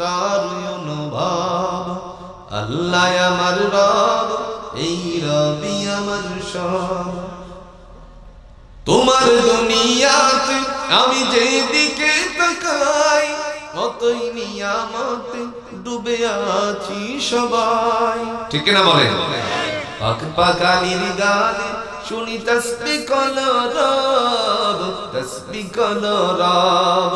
তার অনুভব। আল্লাহ আমার রব, এই রবি আমার সব। তোমার দুনিয়াতে আমি যেদিকে তাকাই, অতই নিয়ামতে ডুবে আছি সবাই। ঠিক না বলেন? পাক পাকালির গানে শুনি তাসবিহ কলরব, তাসবিহ কলরব।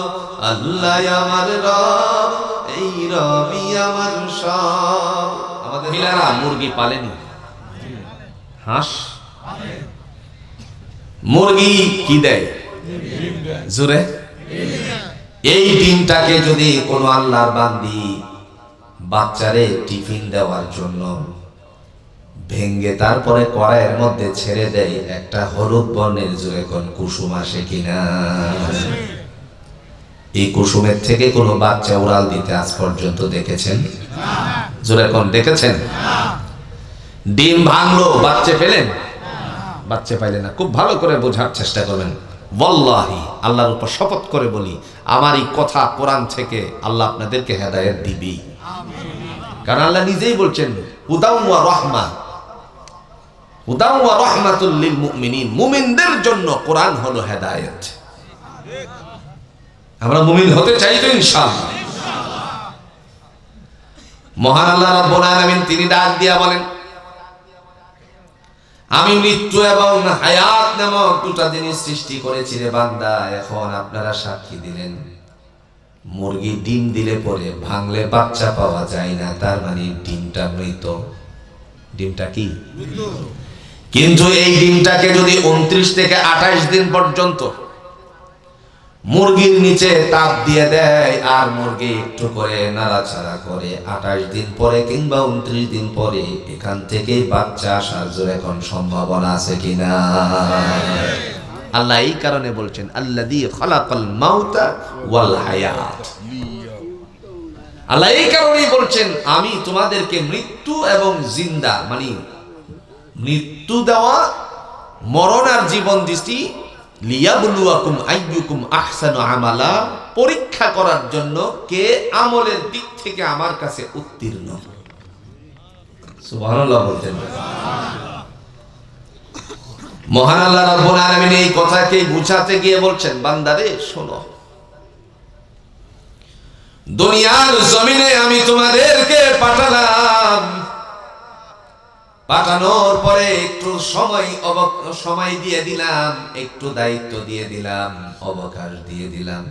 আল্লাহ আমার রব, এই রবি আমার সব। আমাদের মহিলারা মুরগি পালেনি, হাঁস, মুরগি কি দেয়? জোরে। এই ডিমটাকে যদি কোনো আল্লাহর বান্দি বাচ্চারে টিফিন দেওয়ার জন্য ভেঙ্গে তারপরে কড়াইয়ের মধ্যে ছেড়ে দেয়, একটা হলুদ বর্ণের জোরে কোন কুসুম আসে কিনা? এই কুসুমের থেকে কোনো বাচ্চা উড়াল দিতে আজ পর্যন্ত দেখেছেন? জোরে কোন দেখেছেন? ডিম ভাঙলো, বাচ্চা পেলেন? বাচ্চা পাইলেন না। খুব ভালো করে বোঝার চেষ্টা করবেন। ওয়াল্লাহি, আল্লাহর উপর শপথ করে বলি, আমার এই কথা কোরআন থেকে আল্লাহ আপনাদেরকে হেদায়েত দিবি। কারণ আল্লাহ নিজেই বলছেন হুদাউ ওয়া রাহমা, হুদাউ ওয়া রাহমাতুল লিল মুমিনিন। মুমিনদের জন্য কোরআন হলো হেদায়েত। আমরা মুমিন হতে চাই তো ইনশাআল্লাহ। মহান আল্লাহ রাব্বুল আলামিন তিনি ডাক দিয়া বলেন, আমি মৃত্যু এবং হায়াত নামক দুটা জিনিস সৃষ্টি করেছি রে বান্দা। এখন আপনারা সাক্ষী দিলেন, মুরগি ডিম দিলে পরে ভাঙলে বাচ্চা পাওয়া যায় না, তার মানে ডিমটা মৃত। ডিমটা কি? কিন্তু এই ডিমটাকে যদি 29 থেকে 28 দিন পর্যন্ত মুরগির নিচে তাপ দিয়ে দেয়, আর মুরগি একটু করে নাড়াচাড়া করে, 28 দিন পরে কিংবা 29 দিন পরে এখান থেকে বাচ্চা আসার জন্য এখন সম্ভাবনা আছে কিনা? আল্লাহ এই কারণে বলছেন আল্লাযী খালাকাল মাউতা ওয়াল হায়াত। আল্লাহ এই কারণেই বলছেন আমি তোমাদেরকে মৃত্যু এবং জিন্দা, মানে মৃত্যু দেওয়া, মরণ আর জীবন দিছি, লিয়াবলুয়াকুম আইয়ুকুম আহসানু আমালা, পরীক্ষা করার জন্য কে আমলের দিক থেকে আমার কাছে উত্তীর্ণ। সুবহানাল্লাহ বলতেন। মহান আল্লাহ রাব্বুল আলামিন এই কথাকে বুঝাতে গিয়ে বলছেন, বান্দারে শোনো, দুনিয়ার জমিনে আমি তোমাদেরকে পাঠালাম, পাঠানোর পরে একটু সময় দিয়ে দিলাম, একটু দায়িত্ব দিয়ে দিলাম, অবকাশ দিয়ে দিলাম।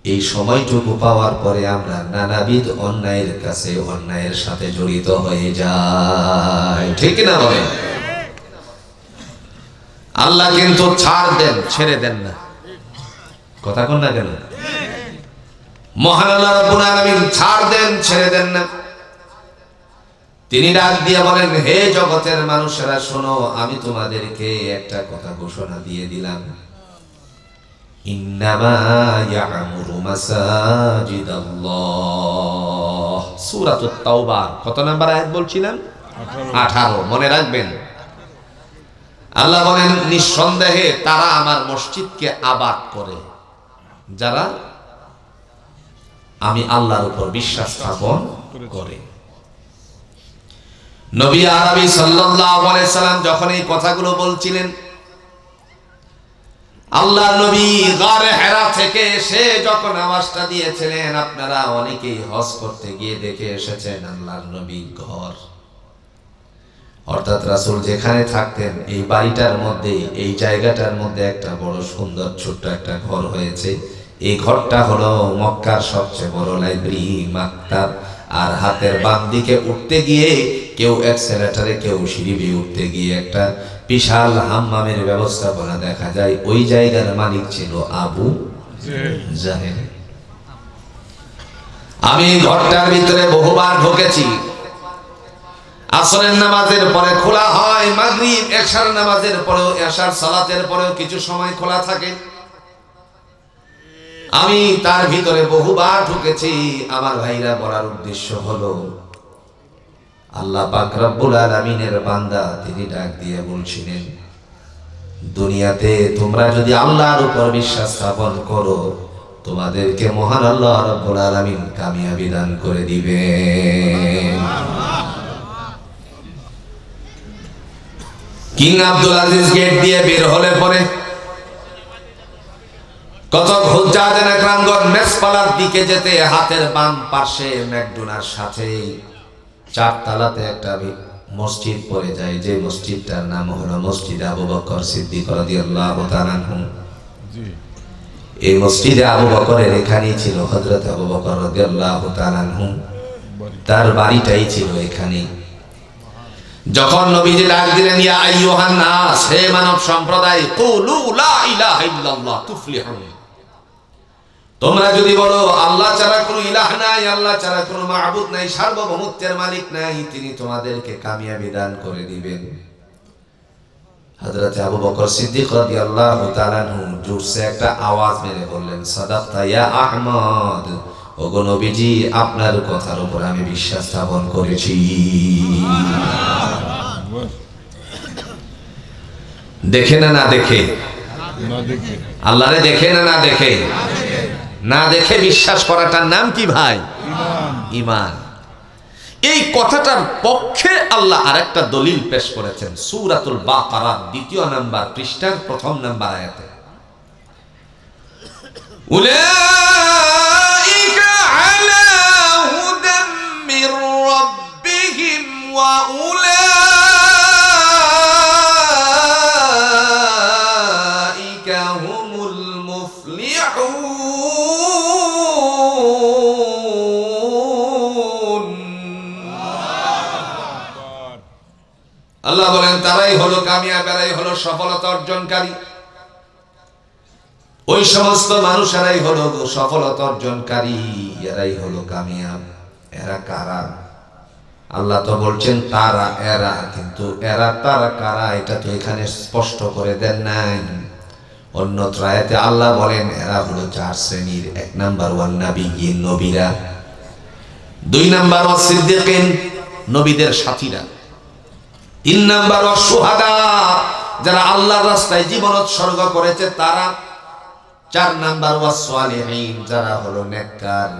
এই সময়টুকু পাওয়ার পরে আমরা নানাবিধ অন্যায়ের কাছে অন্যায়ের সাথে জড়িত হয়ে যাই। ঠিক না বলেন? আল্লাহ কিন্তু ছাড় দেন, ছেড়ে দেন না। কথা কোন না কেন? মহান আল্লাহ রাব্বুল আলামিন ছাড় দেন, ছেড়ে দেন না। তিনি ডাক দিয়ে বলেন, হে জগতের মানুষেরা শোনো, আমি তোমাদেরকে একটা কথা ঘোষণা দিয়ে দিলাম, ইন্নামা ইয়া'মুরু মাসাজিদাল্লাহ। সূরাতুত তাওবা কত নাম্বার আয়াত বলছিলাম? 18। মনে রাখবেন, আল্লাহ বলেন নিঃসন্দেহে তারা আমার মসজিদকে আবাদ করে, যারা আমি আল্লাহর উপর বিশ্বাস স্থাপন করে। নবী আরবি সাল্লাল্লাহু আলাইহি সাল্লাম যখন এই কথাগুলো বলছিলেন, আল্লাহর নবী গারে হেরা থেকে এসে যখন আওয়াজটা দিয়েছিলেন, আপনারা অনেকেই হজ করতে গিয়ে দেখে এসেছেন আল্লাহর নবীর ঘর, অর্থাৎ রাসূল যেখানে থাকতেন এই বাড়িটার মধ্যে, এই জায়গাটার মধ্যে একটা বড় সুন্দর ছোট্ট একটা ঘর হয়েছে। এই ঘরটা হলো মক্কার সবচেয়ে বড় লাইব্রেরি, মাকতাব। আর হাতের বাম দিকে উঠতে গিয়ে কেউ এক্সেলেটরে, কেউ সিঁড়ি বেয়ে উঠতে গিয়ে একটা বিশাল হাম্মামের ব্যবস্থাপনা দেখা যায়। ওই জায়গার মালিক ছিল আবু জাহেল। আমি ঘরটার ভিতরে বহুবার ঢুকেছি। আসরের নামাজের পরে খোলা হয়, মাগরিব এশার নামাজের পরেও, এশার সালাতের পরেও কিছু সময় খোলা থাকে। আমি তার ভিতরে বহুবার ঢুকেছি। আমার ভাইরা বলার উদ্দেশ্য হলো, আল্লাহ পাক রব্বুল আলামিনের বান্দা তিনি ডাক দিয়ে বলছিলেন, দুনিয়াতে তোমরা যদি আল্লাহর উপর বিশ্বাস স্থাপন করো, তোমাদেরকে মহান আল্লাহ রাব্বুল আলামিন কামিয়াবি দান করে দিবেন। কিং আব্দুল আজিজ গেট দিয়ে বের হলে পরে কত হুজ্জাজের একরামগণ মেসপালার দিকে যেতে হাতের বাম পাশে ম্যাকডোনার সাথে চারতলাতে একটা মসজিদ পড়ে যায়, যে মসজিদটার নাম হলো মসজিদ আবু বকর সিদ্দিক রাদিয়াল্লাহু তাআলা আনহু। এই মসজিদে আবু বকরের এখানেই ছিল হযরত আবু বকর রাদিয়াল্লাহু তাআলা আনহু, তার বাড়িটাই ছিল এখানেই। যখন নবীজি ডাক দিলেন, ইয়া আইয়ুহান নাস, হে মানব সম্প্রদায়, কুলু লা ইলাহা ইল্লাল্লাহ তুফলিহুন, তোমরা যদি বলো আল্লাহ ছাড়া কোনো ইলাহ নাই, আল্লাহ ছাড়া কোনো মাবুদ নাই, সার্বভৌমত্বের মালিক নাই, তিনি তোমাদেরকে কামিয়াবি দান করে দিবেন। হযরত আবু বকর সিদ্দিক রাদিয়াল্লাহু তাআলা আনহু জোরসে একটা আওয়াজ মেরে বললেন, সাদাকতা ইয়া আহমদ, ওগো নবীজি, আপনার কথার উপর আমি বিশ্বাস স্থাপন করেছি। দেখে না না দেখে, আল্লাহরে দেখে না না দেখে, না দেখে বিশ্বাস করাটার নাম কি ভাই? ঈমান। এই কথাটার পক্ষে আল্লাহ আরেকটা দলিল পেশ করেছেন সূরাতুল বাকারা ২য় নাম্বার পৃষ্ঠার ১ম নাম্বার আয়াতে, উলাইকা আলা হুদাম মির রাব্বিহিম ওয়া উলাইকা হুমুল মুফলিহুন। আল্লাহ বলেন তারাই হলো কামিয়াব, এরাই হলো সফলতা অর্জনকারী। ওই সমস্ত মানুষেরাই হলো সফলতা অর্জনকারী, এরাই হলো কামিয়াব। এরা কারা? আল্লাহ তো বলছেন তারা এরা, কিন্তু এরা তারা কারা এটা তো এখানে স্পষ্ট করে দেন নাই। অন্যত্র আয়াতে আল্লাহ বলেন এরা হলো 4 শ্রেণীর। 1 নাম্বার ওয়ান নাবিয়্যিন, নবীরা। 2 নাম্বার ওয়াস সিদ্দিকিন, নবীদের সাথীরা। 3 নাম্বার ওয়াস শুহাদা, যারা আল্লাহর রাস্তায় জীবন উৎসর্গ করেছে তারা। 4 নাম্বার ওয়াস সালিহিন, যারা হলো নেককার।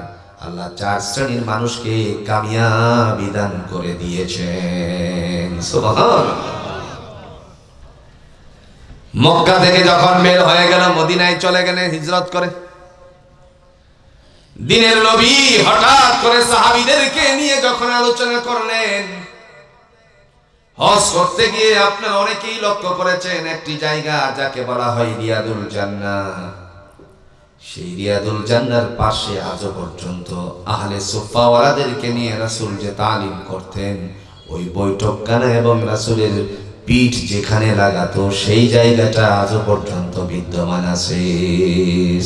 আল্লাহ 4 শ্রেণীর মানুষকে কামিয়াবি দান করে দিয়েছেন। সুবহানাল্লাহ। মক্কা থেকে যখন বের হয়ে গেল, মদিনায় চলে গেলেন হিজরত করে। দিনের নবী হঠাৎ করে সাহাবীদেরকে নিয়ে যখন আলোচনা করলেন, হজ করতে গিয়ে আপনারা অনেকেই লক্ষ্য করেছেন একটি জায়গা যাকে বলা হয় রিয়াদুল জান্নাহ। সেই রিয়াদুল জান্নাহর পাশে আজও পর্যন্ত আহলে সুফফাওয়ালাদেরকে নিয়ে রাসূল যে তালিম করতেন, ওই বৈঠকখানা এবং রাসূলের পিঠ যেখানে লাগাতো সেই জায়গাটা আজও পর্যন্ত বিদ্যমান আছে।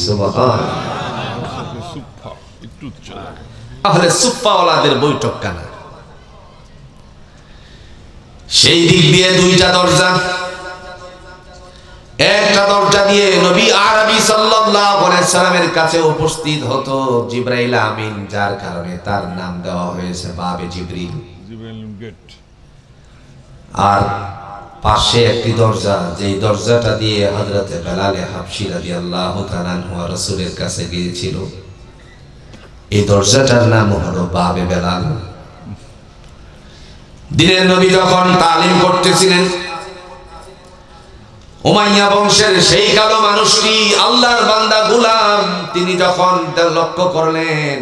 সুবহানাল্লাহ। আহলে সুফফাওয়ালাদের বৈঠকখানা। সেই দিক দিয়ে 2টা দরজা। একটা দরজা দিয়ে নবী আরবি সাল্লাল্লাহু আলাইহি সাল্লামের কাছে উপস্থিত হতো জিবরাইল আমিন, যার কারণে তার নাম দেওয়া হয়েছে বাবে জিবরিল। আর পাশে একটি দরজা, যেই দরজাটা দিয়ে হযরত বেলাল হাবশী রাদিয়াল্লাহু তাআলা আনহু রাসূলের কাছে গিয়েছিল, এই দরজাটার নাম হলো বাবে বেলাল। দিনের নবী যখন তালিম করতেছিলেন, উমাইয়া বংশের সেই কালো মানুষটি, আল্লাহর বান্দা গোলাম, তিনি যখন লক্ষ্য করলেন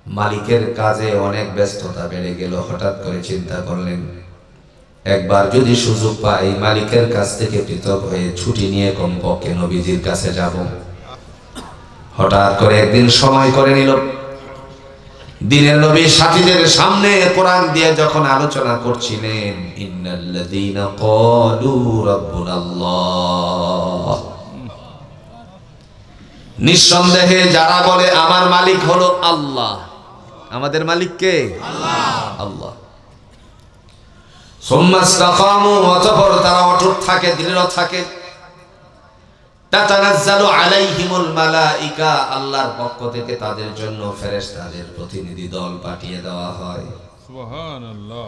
মালিকের কাজে অনেক ব্যস্ততা বেড়ে গেল, হঠাৎ করে চিন্তা করলেন একবার যদি সুযোগ পাই মালিকের কাছ থেকে পৃথক হয়ে ছুটি নিয়ে কমপক্ষে নবীজির কাছে যাব। হঠাৎ করে একদিন সময় করে নিল। দিনের নবী সাথীদের সামনে কোরআন দিয়ে যখন আলোচনা করছিলেন, ইন্নাল্লাযীনা ক্বালু রাব্বুনাল্লাহ, নিঃসন্দেহে যারা বলে আমার মালিক হলো আল্লাহ। আমাদের মালিক কে? আল্লাহ। আল্লাহ। সুম্মা ইসতাকামু, অতঃপর তারা অটুট থাকে, দৃঢ় থাকে। তাতানাজ্জালু আলাইহিমুল মালাইকা, আল্লাহর পক্ষ থেকে তাদের জন্য ফেরেশতাদের প্রতিনিধি দল পাঠিয়ে দেওয়া হয়। সুবহানাল্লাহ।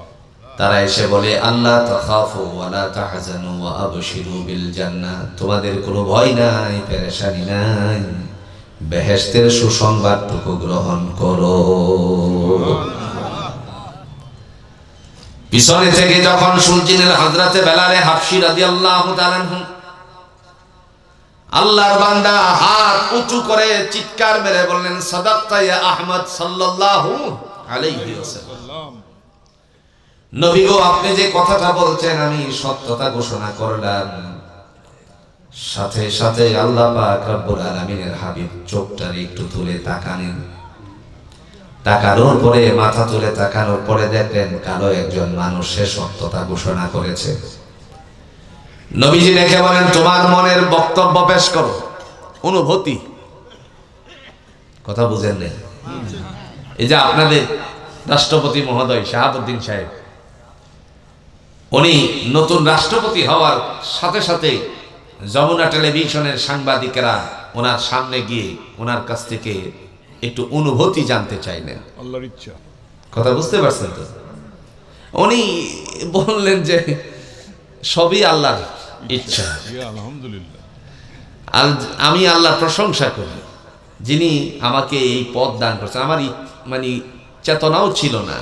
তারা এসে বলে আল্লাহ তাখাফু ওয়া লা তাহজানু ওয়া আবশিরু বিল জান্নাহ, তোমাদের কোনো ভয় নাই, পেরেশানি নাই, বেহেশতের সুসংবাদটুকু গ্রহণ করো। পিছনে থেকে যখন শুনছিলেন হযরতে বেলালে হাবশী রাদিয়াল্লাহু তাআলা আনহু, আল্লাহর বান্দা হাত উঁচু করে চিৎকার মেরে বললেন, সাদাক্তা ইয়া আহমদ সাল্লাল্লাহু আলাইহি ওয়াসাল্লাম, নবী গো, আপনি যে কথাটা বলছেন আমি সত্যতা ঘোষণা করলাম। সাথে সাথে আল্লাহ পাক রব্বুল আলামিনের হাবিব চোখটারে একটু তুলে তাকালেন। তাকানোর পরে, মাথা তুলে তাকানোর পরে দেখলেন কালো একজন মানুষ সে সত্যতা ঘোষণা করেছে। নবীজি দেখে বলেন, তোমার মনের বক্তব্য পেশ করো, অনুভূতি। কথা বুঝেন না? এই যে আপনাদের রাষ্ট্রপতি মহোদয় শাহাবুদ্দিন সাহেব, উনি নতুন রাষ্ট্রপতি হওয়ার সাথে সাথে যমুনা টেলিভিশনের সাংবাদিকেরা ওনার সামনে গিয়ে ওনার কাছ থেকে একটু অনুভূতি জানতে চাইলেন। আল্লাহর ইচ্ছা। কথা বুঝতে পারছেন তো? উনি বললেন যে সবই আল্লাহর ইচ্ছা। আলহামদুলিল্লাহ, আমি আল্লাহর প্রশংসা করি যিনি আমাকে এই পদ দান করেছেন। আমার মানে চেতনাও ছিল না,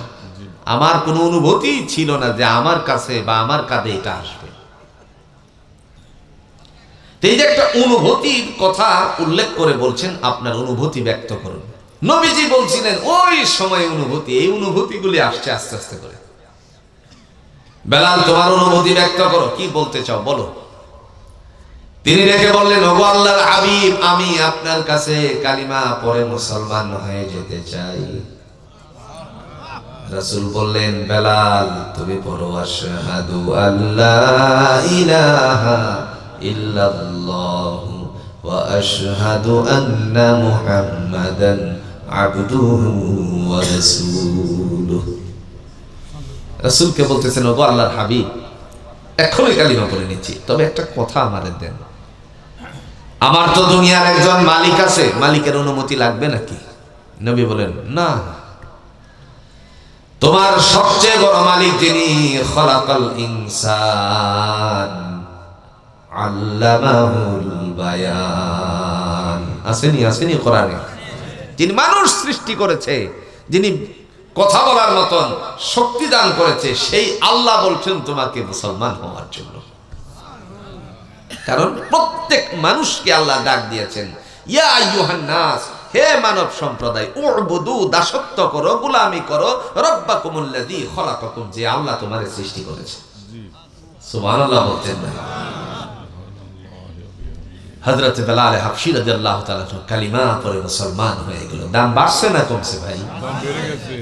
আমার কোনো অনুভূতি ছিল না যে আমার কাছে বা আমার কাঁধে এটা আসবে। এই যে একটা অনুভূতির কথা উল্লেখ করে বলছেন, আপনার অনুভূতি ব্যক্ত করুন। নবীজি বলছিলেন ওই সময় অনুভূতি, এই অনুভূতিগুলি আসছে আস্তে আস্তে করে। বেলাল, তোমার অনুভূতি ব্যক্ত করো, কি বলতে চাও বলো। তিনি রেখে বললেন, ওগো আল্লাহর হাবিব, আমি আপনার কাছে কালিমা পড়ে মুসলমান হয়ে যেতে চাই। রাসূল বললেন, বেলাল তুমি পড়ো, আশহাদু আল্লা ইলাহা ইল্লাল্লাহু ওয়া আশহাদু আন্না মুহাম্মাদান আবদুহু ওয়া রাসূলুহু। রাসূলকে বলতেছেন, ওগো আল্লাহর হাবিব, এখনই কালিমা পড়ে নিচ্ছি, তবে একটা কথা আমাদের দেন। আমার তো দুনিয়ার একজন মালিক আছে, মালিকের অনুমতি লাগবে নাকি? নবী বলেন, না, তোমার সবচেয়ে বড় মালিক যিনি খলাকাল ইনসান আল্লামাহুল বায়ান, আসেনি কোরআনে, যিনি মানুষ সৃষ্টি করেছে, যিনি কথা বলার মতন শক্তি দান করেছে, সেই আল্লাহ বলছেন তোমাকে মুসলমান হওয়ার জন্য। কারণ প্রত্যেক মানুষকে আল্লাহ ডাক দিয়েছেন, ইয়া আইয়ুহান নাস, হে মানব সম্প্রদায়, উবুদু, দাসত্ব করো, গোলামি করো, রব্বাকুমুল্লাযী খলাকাকুম, যে আল্লাহ তোমাদের সৃষ্টি করেছে। সুবহানাল্লাহ বলতেন না? হযরত বেলাল হাবশী রাদিয়াল্লাহু তাআলা কালিমা পড়ে মুসলমান হয়ে গেল। দাম বাড়ছে না কমছে ভাই? দাম বেড়ে গেছে।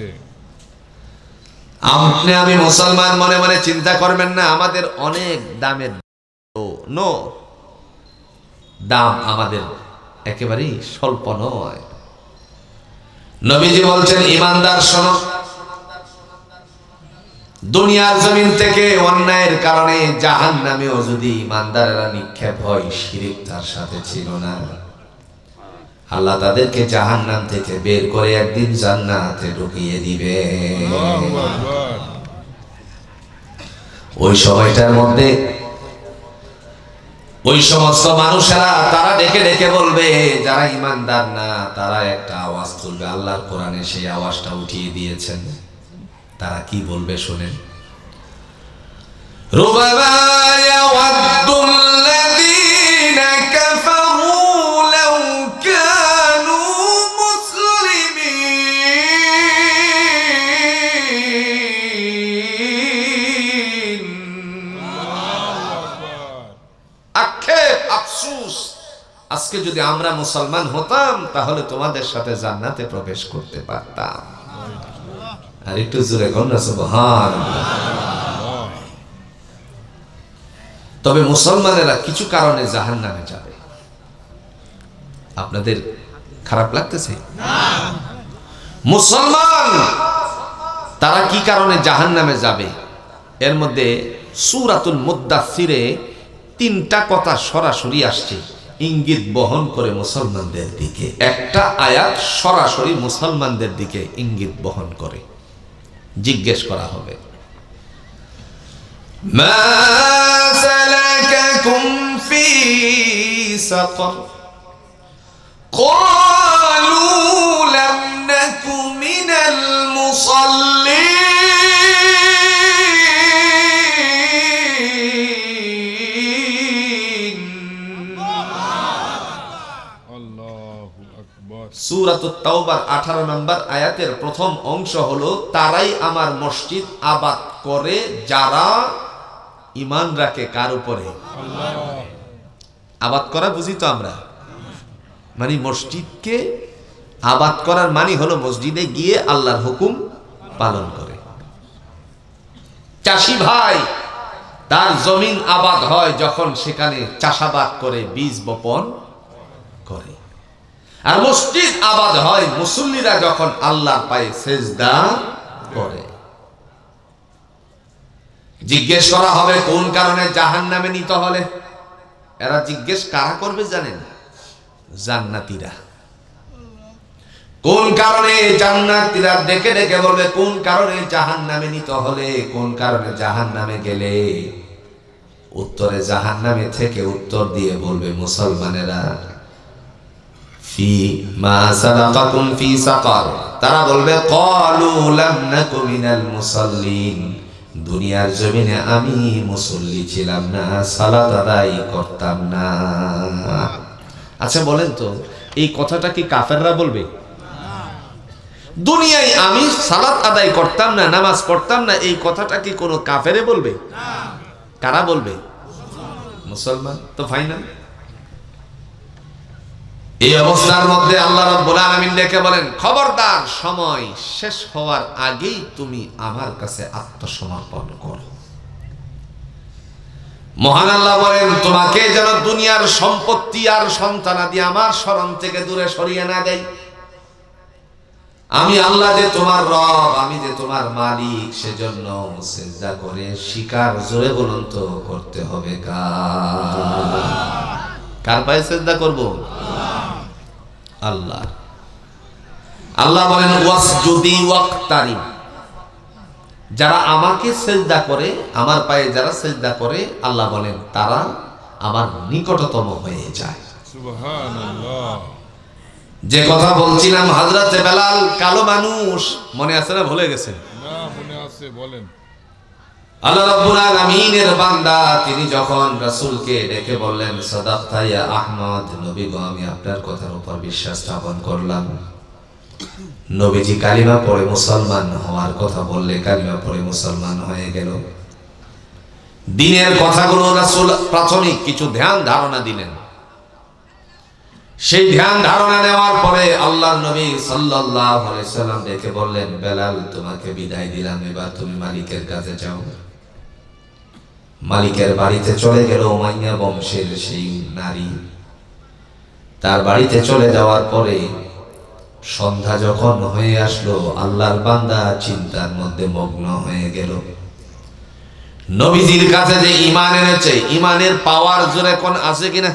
আপনি আমি মুসলমান মনে মনে চিন্তা করবেন না আমাদের অনেক দামের, নো, দাম আমাদের একেবারেই স্বল্প নয়। নবীজি বলছেন, ইমানদার শোনো, দুনিয়ার জমিন থেকে অন্যায়ের কারণে জাহান্নামেও যদি ইমানদারেরা নিক্ষেপ হয়, শিরক তার সাথে ছিল না, আল্লাহ তাদেরকে জাহান্নাম থেকে বের করে একদিন জান্নাতে ঢুকিয়ে দিবে। ওই সময়টার মধ্যে ওই সমস্ত মানুষেরা তারা ডেকে ডেকে বলবে, যারা ইমানদার না তারা একটা আওয়াজ তুলবে, আল্লাহর কোরআনে সেই আওয়াজটা উঠিয়ে দিয়েছেন। তারা কি বলবে শোনেন, রুবাবা ইয়াওয়াদ্দুল্লাযীনা কাফারু লাউ কানু মুসলিমিন। আক্ষেপ, আফসোস, আজকে যদি আমরা মুসলমান হতাম তাহলে তোমাদের সাথে জান্নাতে প্রবেশ করতে পারতাম। আর একটু জোরে কোন না সুবহানাল্লাহ। তবে মুসলমানেরা কিছু কারণে জাহান্নামে যাবে। আপনাদের খারাপ লাগতেছে? মুসলমান তারা কি কারণে জাহান্নামে যাবে? এর মধ্যে সূরাতুল মুদ্দাসসিরে 3টা কথা সরাসরি আসছে, ইঙ্গিত বহন করে মুসলমানদের দিকে। একটা আয়াত সরাসরি মুসলমানদের দিকে ইঙ্গিত বহন করে। জিজ্ঞেস করা হবে, মা সালাকাকুম ফি সাকার ক্বালু লাম নাকু মিনাল মুসাল্লিন। আল্লাহু আকবার। সূরাতুত তাওবার 18 নম্বর আয়াতের প্রথম অংশ হলো তারাই আমার মসজিদ আবাদ করে যারা ঈমান রাখে কার উপরে? আল্লাহ। আবাদ করা বুঝি তো আমরা, মানে মসজিদকে আবাদ করার মানে হলো মসজিদে গিয়ে আল্লাহর হুকুম পালন করে। চাষি ভাই তার জমিন আবাদ হয় যখন সেখানে চাষাবাদ করে বীজ বপন করে, আর মসজিদ আবাদ হয় মুসল্লিরা যখন আল্লাহর পায়ে সেজদা করে। জিজ্ঞেস করা হবে কোন কারণে জাহান্নামে নিতে হলে, এরা জিজ্ঞেস কারা করবে জানেন? জান্নাতীরা। কোন কারণে জান্নাতীরা ডেকে ডেকে বলবে কোন কারণে জাহান্নামে নিতে হলে, কোন কারণে জাহান্নামে গেলে। উত্তরে জাহান্নামে থেকে উত্তর দিয়ে বলবে মুসলমানেরা ফি মা সালাকাকুম ফি সাকার। তারা বলবে ক্বালু লাম নাকু মিনাল মুসাল্লিন, দুনিয়ার জমিনে আমি মুসল্লি ছিলাম না, সালাত আদায় করতাম না। আচ্ছা বলেন তো এই কথাটা কি কাফেররা বলবে? দুনিয়ায় আমি সালাত আদায় করতাম না, নামাজ পড়তাম না, এই কথাটা কি কোনো কাফেরে বলবে? কারা বলবে? মুসলমান তো ফাইনাল। এই অবস্থার মধ্যে আল্লাহ রাব্বুল আলামিন ডেকে বলেন খবরদার, সময় শেষ হওয়ার আগেই তুমি আমার কাছে আত্মসমর্পণ করো। মহান আল্লাহ বলেন তোমাকে যেন দুনিয়ার সম্পত্তি আর সন্তানাদি আমার শরণ থেকে দূরে সরিয়ে না দেয়। আমি আল্লাহ যে তোমার রব, আমি যে তোমার মালিক, সেজন্য সিজদা করে স্বীকার, জোরে বলুন তো করতে হবে কার পায়ে সিজদা করব? আল্লাহ। আল্লাহ বলেন ওয়াসজুদি ওয়াক্তারিব, যারা আমাকে সিজদা করে, আমার পায়ে যারা সিজদা করে, আল্লাহ বলেন তারা আমার নিকটতম হয়ে যায়। সুবহানাল্লাহ। যে কথা বলছিলাম হযরতে বেলাল কালো মানুষ, মনে আছে না ভুলে গেছেন? না মনে আছে, বলেন। আল্লাহ রাব্বুল আলামিনের বান্দা তিনি যখন রাসূলকে ডেকে বললেন সাদাকতা ইয়া আহমদ, নবী গো আমি আপনার কথার উপর বিশ্বাস স্থাপন করলাম। নবীজি কালিমা পড়ে মুসলমান হওয়ার কথা বললে কালিমা পড়ে মুসলমান হয়ে গেল। দ্বীনের কথাগুলো রাসূল প্রাথমিক কিছু ধ্যান ধারণা দিলেন। সেই ধ্যান ধারণা নেওয়ার পরে আল্লাহর নবী সাল্লাল্লাহু আলাইহি সাল্লাম ডেকে বললেন বেলাল তোমাকে বিদায় দিলাম, এবার তুমি মালিকের কাছে যাও। মালিকের বাড়িতে চলে গেল উমাইয়া বংশের সেই নারী। তার বাড়িতে চলে যাওয়ার পরে সন্ধ্যা যখন হয়ে আসলো, আল্লাহর বান্দা চিন্তার মধ্যে মগ্ন হয়ে গেল। নবীজির কাছে যে ঈমান এনেছে, ঈমানের পাওয়ার জোরে কোন আছে কিনা?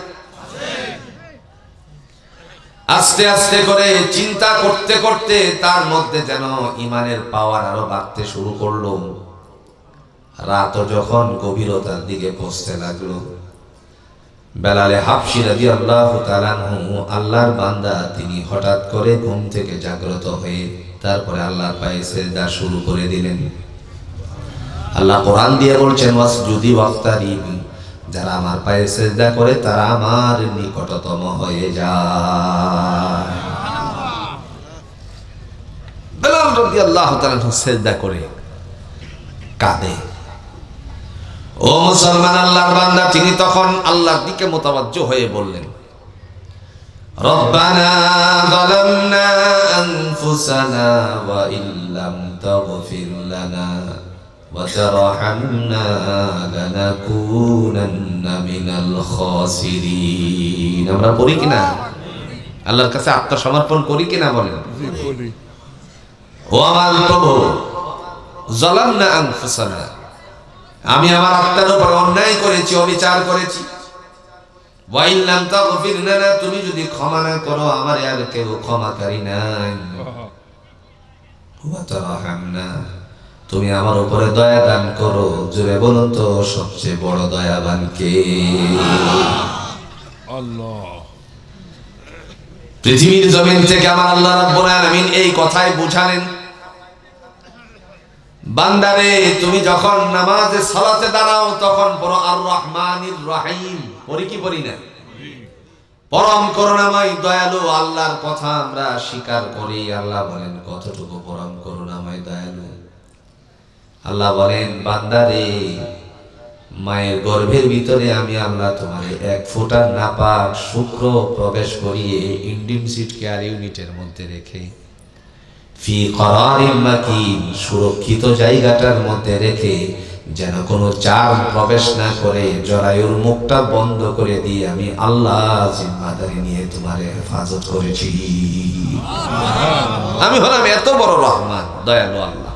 আস্তে আস্তে করে চিন্তা করতে করতে তার মধ্যে যেন ঈমানের পাওয়ার আরো বাড়তে শুরু করলো। রাত যখন গভীরতার দিকে পৌঁছতে লাগলো, বেলালে হাবশী রাদিয়াল্লাহু তাআলা আনহু আল্লাহর বান্দা তিনি হঠাৎ করে ঘুম থেকে জাগ্রত হয়ে তারপরে আল্লাহর পায়ে সিজদা শুরু করে দিলেন। আল্লাহ কোরআন দিয়ে বলছেন ওয়াসজুদি ওয়াক্তারিব, যারা আমার পায়ে সিজদা করে তারা আমার নিকটতম হয়ে যায়। বেলাল রাদিয়াল্লাহু তাআলা সিজদা করে কাঁদে। ও মুসলমান আল্লাহর বান্দা, তিনি তখন আল্লাহর দিকে মুতাওয়াজ্জহ হয়ে বললেন রব্বানা যালামনা আনফুসানা ওয়া ইল্লাম তাগফির লানা ওয়া তারহামনা লানাকুনান্না মিনাল খাসিরিন। আমরা পড়ি কিনা? আল্লাহর কাছে আত্মসমর্পণ করি কিনা বলেন? জি বলি। ও আমার প্রভু, যালামনা আনফুসানা, আমি আমার আত্মার উপর অন্যায় করেছি, অবিচার করেছি। ওয়া ইল্লাম তাগফির লানা, তুমি যদি ক্ষমা না করো আমার আর কেউ ক্ষমাকারী নাই। ওয়া তারহামনা, তুমি আমার উপরে দয়া দান করো। জোরে বলুন তো সবচেয়ে বড় দয়াবান কে? আল্লাহ। পৃথিবীর জমিন থেকে আমার আল্লাহ রাব্বুল আলামিন এই কথাই বুঝালেন, বান্দারে তুমি যখন নামাজে সালাতে দাঁড়াও তখন পড়ো আর রহমানির রহিম। পড়ি কি পড়ি না? পরম করুণাময় দয়ালু আল্লাহর কথা আমরা স্বীকার করি। আল্লাহ বলেন কতটুকু পরম করুণাময় দয়ালু। আল্লাহ বলেন বান্দারে, মায়ের গর্ভের ভিতরে আমি আল্লাহ তোমারে এক ফোঁটা নাপাক শুক্র প্রবেশ করিয়ে ইনটিমসিট কেয়ার ইউনিটের মধ্যে রেখে ফি করারিন মাকিন, সুরক্ষিত জায়গাটার মধ্যে রেখে যেন কোনো চার প্রবেশ না করে জরায়ুর মুখটা বন্ধ করে দিয়ে আমি আল্লাহ জিম্মাদারি নিয়ে তোমারে হেফাজত করেছি। আমি হলাম এত বড় রহমান দয়ালু আল্লাহ।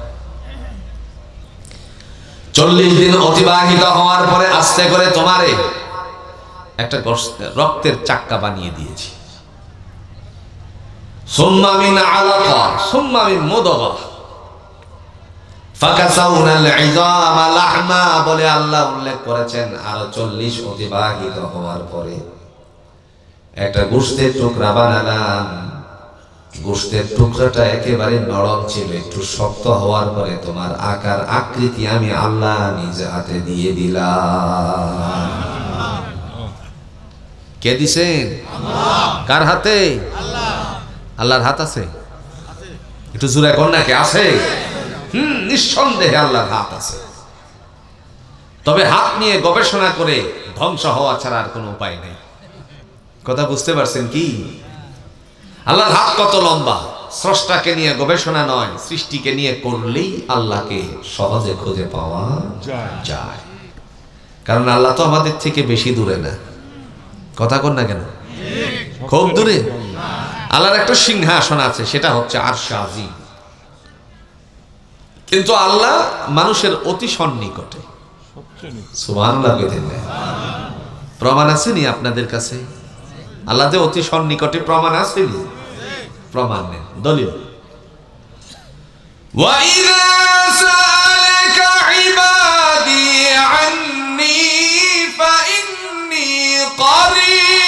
40 দিন অতিবাহিত হওয়ার পরে আস্তে করে তোমারে একটা রক্তের চাক্কা বানিয়ে দিয়েছি। সুম্মা মিন আলাকা সুম্মা মিন মুদগা ফাকাসাউনাল ইযামা লাহমা বলে আল্লাহ উল্লেখ করেছেন। আর 40 অতিবাহিত হওয়ার পরে একটা গোশতের টুকরা বানালাম। গোশতের টুকরাটা একেবারে নরম ছিল, একটু শক্ত হওয়ার পরে তোমার আকার আকৃতি আমি আল্লাহ নিজে হাতে দিয়ে দিলাম। কে দিছেন? কার হাতে? আল্লাহর হাত আছে। একটু জোরে কোন নাকি আছে? নিঃসন্দেহে আল্লাহর হাত আছে। তবে হাত নিয়ে গবেষণা করে ধ্বংস হওয়া ছাড়া আর কোনো উপায় নেই। কথা বুঝতে পারছেন কি? আল্লাহর হাত কত লম্বা, স্রষ্টাকে নিয়ে গবেষণা নয়, সৃষ্টিকে নিয়ে করলেই আল্লাহকে সহজে খুঁজে পাওয়া যায়। কারণ আল্লাহ তো আমাদের থেকে বেশি দূরে না। কথা কর না কেন? খুব দূরে। আল্লাহর একটা সিংহাসন আছে, সেটা হচ্ছে আরশ আজিম। কিন্তু আল্লাহ মানুষের অতি সন্নিকটে। সুবহানাল্লাহ কইতেন না? প্রমাণ আছে নি আপনাদের কাছে? আল্লাহ যে অতি সন্নিকটে, প্রমাণ আছে নি? প্রমাণ নেই, দলিল। ওয়া ইযা সাআলাকা ইবাদি আন্নী ফা ইন্নী করিব।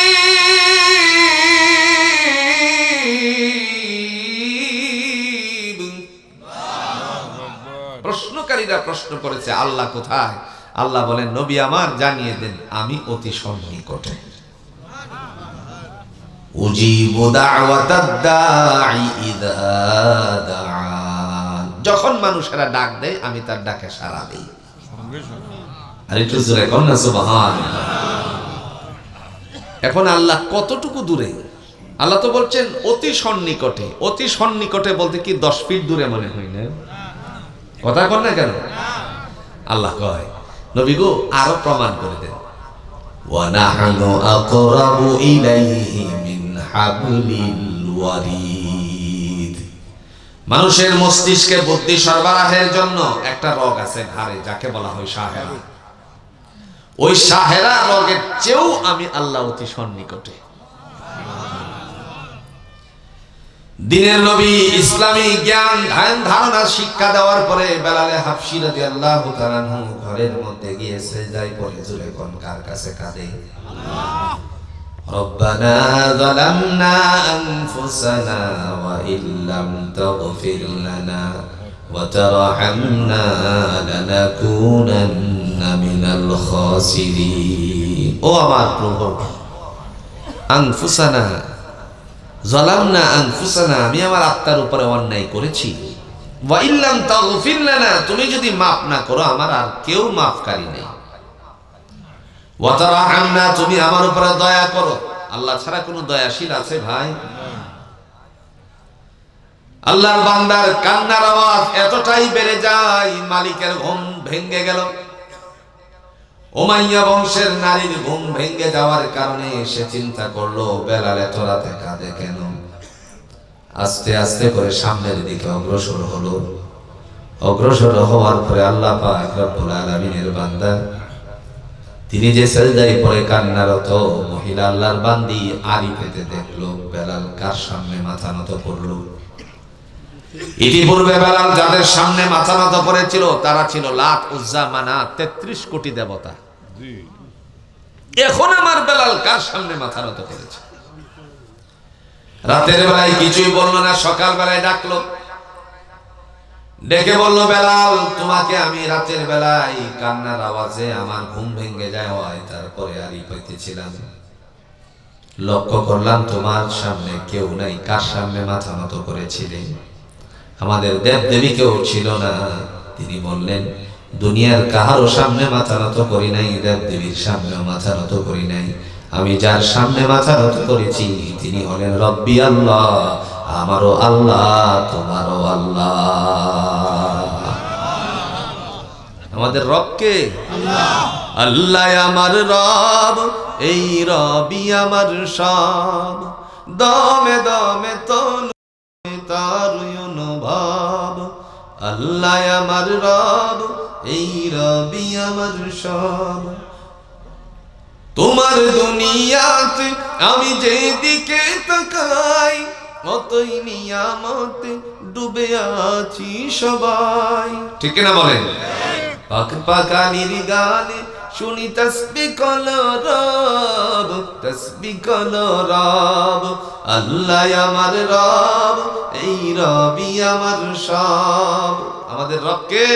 প্রশ্নকারীরা প্রশ্ন করেছে আল্লাহ কোথায়? আল্লাহ বলেন নবী আমার জানিয়ে দেন আমি অতি সন্নিকটে। উজিবু দাওয়াতাদ দাঈ ইযা দাআন, যখন মানুষেরা ডাক দেয় আমি তার ডাকে সাড়া দেই। আর একটু জোরে কোন না সুবহানাল্লাহ। এখন আল্লাহ কতটুকু দূরে? আল্লাহ তো বলছেন অতি সন্নিকটে। অতি সন্নিকটে বলতে কি 10 ফিট দূরে মনে হয় না? কথা কন না কেন? আল্লাহ কয় নবী গো আরো প্রমাণ করে দেন। ওয়া নাহনু আকরাবু ইলাইহি মিন হাবলিল ওয়ারিদ। মানুষের মস্তিষ্কে বুদ্ধি সরবরাহের জন্য একটা রগ আছে ঘাড়ে, যাকে বলা হয় সাহেরা। ওই সাহেরা রগের চেয়েও আমি আল্লাহ অতি সন্নিকটে। দিনের নবী ইসলামী জ্ঞান ধ্যান ধারণা শিক্ষা দেওয়ার পরে বেলালে হাবশী রাদিয়াল্লাহু তাআলা আনহু ঘরের মধ্যে গিয়ে সিজদায় পড়ে জোরে কোন কার কাছে কাঁদে? রব্বানা যালামনা আনফুসানা ওয়া ইল্লাম তাগফির লানা ওয়া তারহামনা লানাকুনান্না মিনাল খাসিরিন। ও আমার প্রভু, আনফুসানা যালামনা আনফুসানা, আমি আমার আত্মার উপরে অন্যায় করেছি। ওয়া ইল্লাম তাগফির লানা, তুমি যদি মাফ না করো আমার আর কেউ মাফকারী নেই। ওয়া তারহামনা, তুমি আমার উপরে দয়া করো। আল্লাহ ছাড়া কোনো দয়াশীল আছে ভাই? আল্লাহর বান্দার কান্নার আওয়াজ এতটাই বেড়ে যায় মালিকের ঘুম ভেঙে গেল। উমাইয়া বংশের নারীর ঘুম ভেঙে যাওয়ার কারণে সে চিন্তা করলো বেলাল এত রাতে কাঁদে কেন। আস্তে আস্তে করে সামনের দিকে অগ্রসর হলো। অগ্রসর হওয়ার পরে আল্লাহ পাক রব্বুল আলামিনের বান্দা, তিনি যে সিজদায় পড়ে কান্নারত মহিলা আল্লাহর বান্দি আড়ি পেতে দেখলো বেলাল কার সামনে মাথা নত করলো। ইতিপূর্বে বেলাল যাদের সামনে মাথা নত করেছিল তারা ছিল লাত, উজ্জা, মানাত, 33 কোটি দেবতা। এখন আমার বেলাল কার সামনে মাথা নত করেছে? রাতের বেলায় কিছুই বললো না, সকাল বেলায় ডাকলো, ডেকে বলল, বেলাল তোমাকে আমি রাতের বেলায় কান্নার আওয়াজে আমার ঘুম ভেঙে যায় হয়, তারপরে আরই পাইতেছিলাম, লক্ষ্য করলাম তোমার সামনে কেউ নাই। কার সামনে মাথা নত করেছিলে? আমাদের দেব দেবী কেউ ছিল না। তিনি বললেন, দুনিয়ার কাহারও সামনে মাথা নত করি নাই, দেব দেবীর সামনেও মাথা নত করি নাই। আমি যার সামনে মাথা নত করেছি তিনি হলেন রব্বি আল্লাহ, আমারও আল্লাহ, তোমারও আল্লাহ। আমাদের রবকে আল্লাহ আমার রব, এই রবি আমার সব, দমে দমে তনু তার অনুভব। আল্লাহ আমার রব, এই রবি আমার সব। তোমার দুনিয়াতে আমি যেদিকে তাকাই, অতই নিয়ামতে ডুবে আছি সবাই। ঠিক না বলেন? পাক পাকানির গানে শুনি তাসবিহ কলো রব, তাসবিহ কলো রব। আল্লাহ আমার রব, এই রবি আমার সব। আমাদের রবকে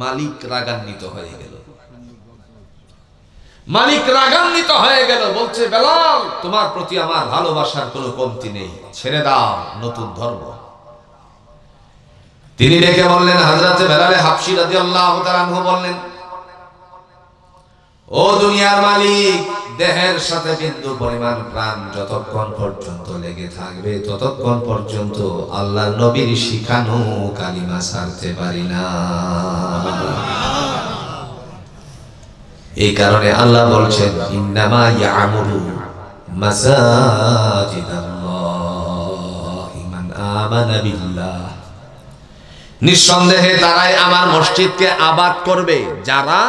মালিক রাগান্বিত হয়ে গেল, মালিক রাগান্বিত হয়ে গেল, বলছে বেলাল তোমার প্রতি আমার ভালোবাসার কোনো কমতি নেই, ছেড়ে দাও নতুন ধর্ম। তিনি ডেকে বললেন, হযরতে বেলালে হাবশী রাদিয়াল্লাহু তাআলা আনহু বললেন, ও দুনিয়ার মালিক, দেহের সাথে বিন্দু পরিমাণ প্রাণ যতক্ষণ পর্যন্ত লেগে থাকবে ততক্ষণ পর্যন্ত আল্লাহর নবীর শিখানো কালিমা ছাড়তে পারি না। এই কারণে আল্লাহ বলছেন, ইন্নামা ইয়ামুরু মাসাজিদাল্লাহি মান আমানা বিল্লাহ, নিঃসন্দেহে তারাই আমার মসজিদকে আবাদ করবে যারা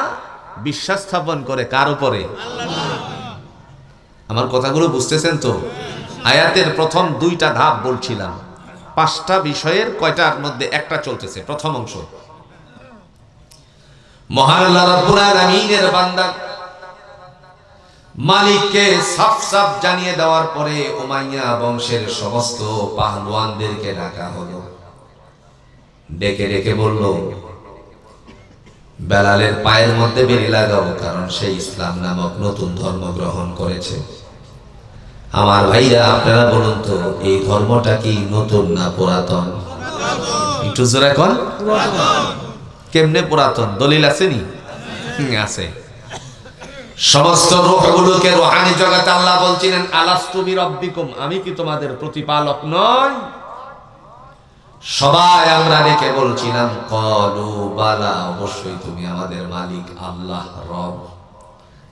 বিশ্বাস স্থাপন করে কার উপরে? আমার কথাগুলো বুঝতেছেন তো? আয়াতের প্রথম দুইটা ধাপ বলছিলাম, 5টা বিষয়ের কয়টার মধ্যে একটা চলতেছে। প্রথম অংশ, মহান আল্লাহ রাব্বুল আলামিনের বান্দা মালিককে সাফ সাফ জানিয়ে দেওয়ার পরে উমাইয়া বংশের সমস্ত পাহলওয়ানদেরকে ডাকা হলো। ডেকে ডেকে বলল, বেলালের পায়ের মধ্যে বেড়ি লাগাও, কারণ সে ইসলাম নামক নতুন ধর্ম গ্রহণ করেছে। আমার ভাইরা আপনারা বলুন তো, এই ধর্মটা কি নতুন না পুরাতন? একটু জোরে কোন। কেমনে পুরাতন? দলিল আছে নি? আছে। সমস্ত রূহগুলোকে রূহানি জগতে আল্লাহ বলছিলেন, আলাস্তু বিরাব্বিকুম, আমি কি তোমাদের প্রতিপালক নই? সবাই আমরা ডেকে বলছিলাম, ক্বালু বালা, অবশ্যই তুমি আমাদের মালিক, আল্লাহ রব।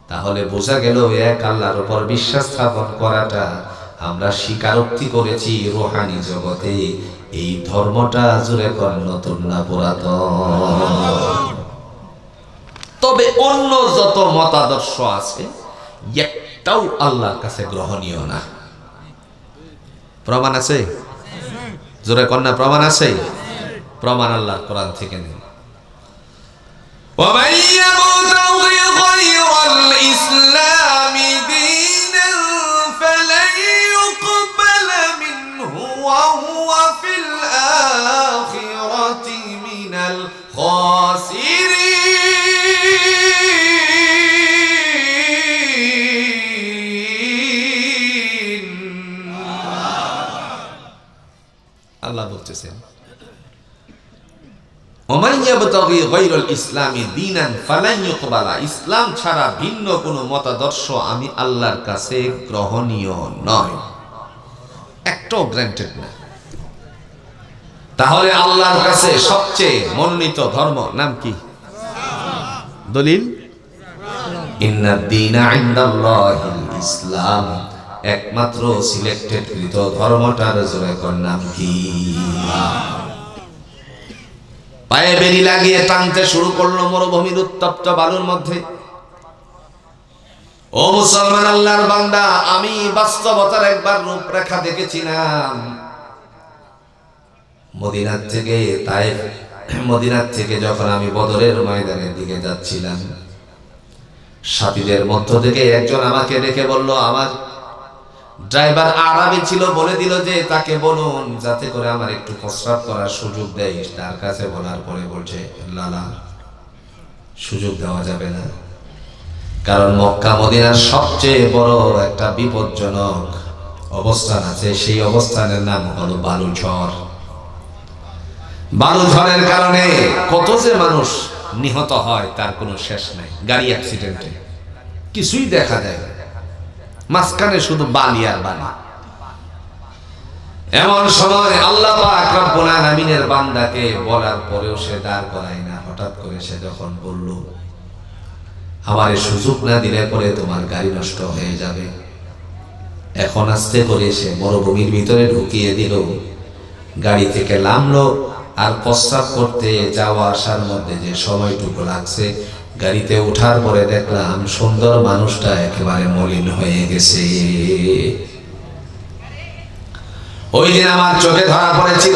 তাহলে বোঝা গেল এক আল্লাহর উপর বিশ্বাস স্থাপন করাটা আমরা স্বীকারোক্তি করেছি রূহানি জগতে। এই ধর্মটা জুড়ে কোন নতুন না পুরাতন? তবে অন্য যত মতাদর্শ আছে একটাও আল্লাহর কাছে গ্রহণীয় না। প্রমাণ আছে? জোরে কন্যা প্রমাণ আছে? প্রমাণ আল্লাহর কোরআন থেকে নেই। ومن يبتغي غير الإسلام دينا فلن يقبل منه وهو في الآخرة من الخاسرين। আল্লাহ বলতেছেন, ইসলাম ছাড়া ভিন্ন কোন মতাদর্শ আমি আল্লাহর কাছে গ্রহণীয় নয়, একটাও গ্রান্টেড না। তাহলে আল্লাহর কাছে সবচেয়ে মনোনীত ধর্ম নাম কি? দলিল, ইন্নাদ দীনা ইনদাল্লাহিল ইসলাম, একমাত্র সিলেক্টেড কৃত ধর্মটার জোরে কোন নাম কি? পায়ে বেরি লাগিয়ে টানতে শুরু করলো মরুভূমির উত্তপ্ত বালুর মধ্যে। ও মুসলমান আল্লাহর বান্দা, আমি বাস্তবতার একবার রূপরেখা দেখেছিলাম। মদিনার থেকে যখন আমি বদরের ময়দানের দিকে যাচ্ছিলাম, সাথীদের মধ্য থেকে একজন আমাকে ডেকে বলল, ড্রাইভার আরাবি ছিল, বলে দিল যে তাকে বলুন যাতে করে আমার একটু প্রস্রাব করার সুযোগ দেয়। তার কাছে বলার পরে বলছে, লালা সুযোগ দেওয়া যাবে না, কারণ মক্কা মদিনার সবচেয়ে বড় একটা বিপজ্জনক অবস্থান আছে, সেই অবস্থানের নাম হলো বালুঝড়। বালুঝড়ের কারণে কত যে মানুষ নিহত হয় তার কোনো শেষ নাই। গাড়ি অ্যাক্সিডেন্টে কিছুই দেখা যায় না, মাঝখানে শুধু বালি আর বালি। এমন সময় আল্লাহ পাক রব্বুল আলামিনের বান্দাকে বলার পরেও সে দাঁড় করায় না। হঠাৎ করে সে যখন বলল, আমারে সুযোগ না দিলে পরে তোমার গাড়ি নষ্ট হয়ে যাবে, এখন আস্তে করে সে মরুভূমির ভিতরে ঢুকিয়ে দিল। গাড়ি থেকে নামলো, আর প্রস্রাব করতে যাওয়া আসার মধ্যে যে সময়টুকু লাগছে, গাড়িতে ওঠার পরে দেখলাম সুন্দর মানুষটা একেবারে মলিন হয়ে গেছে। ওই দিন আমার চোখে ধরা পড়েছিল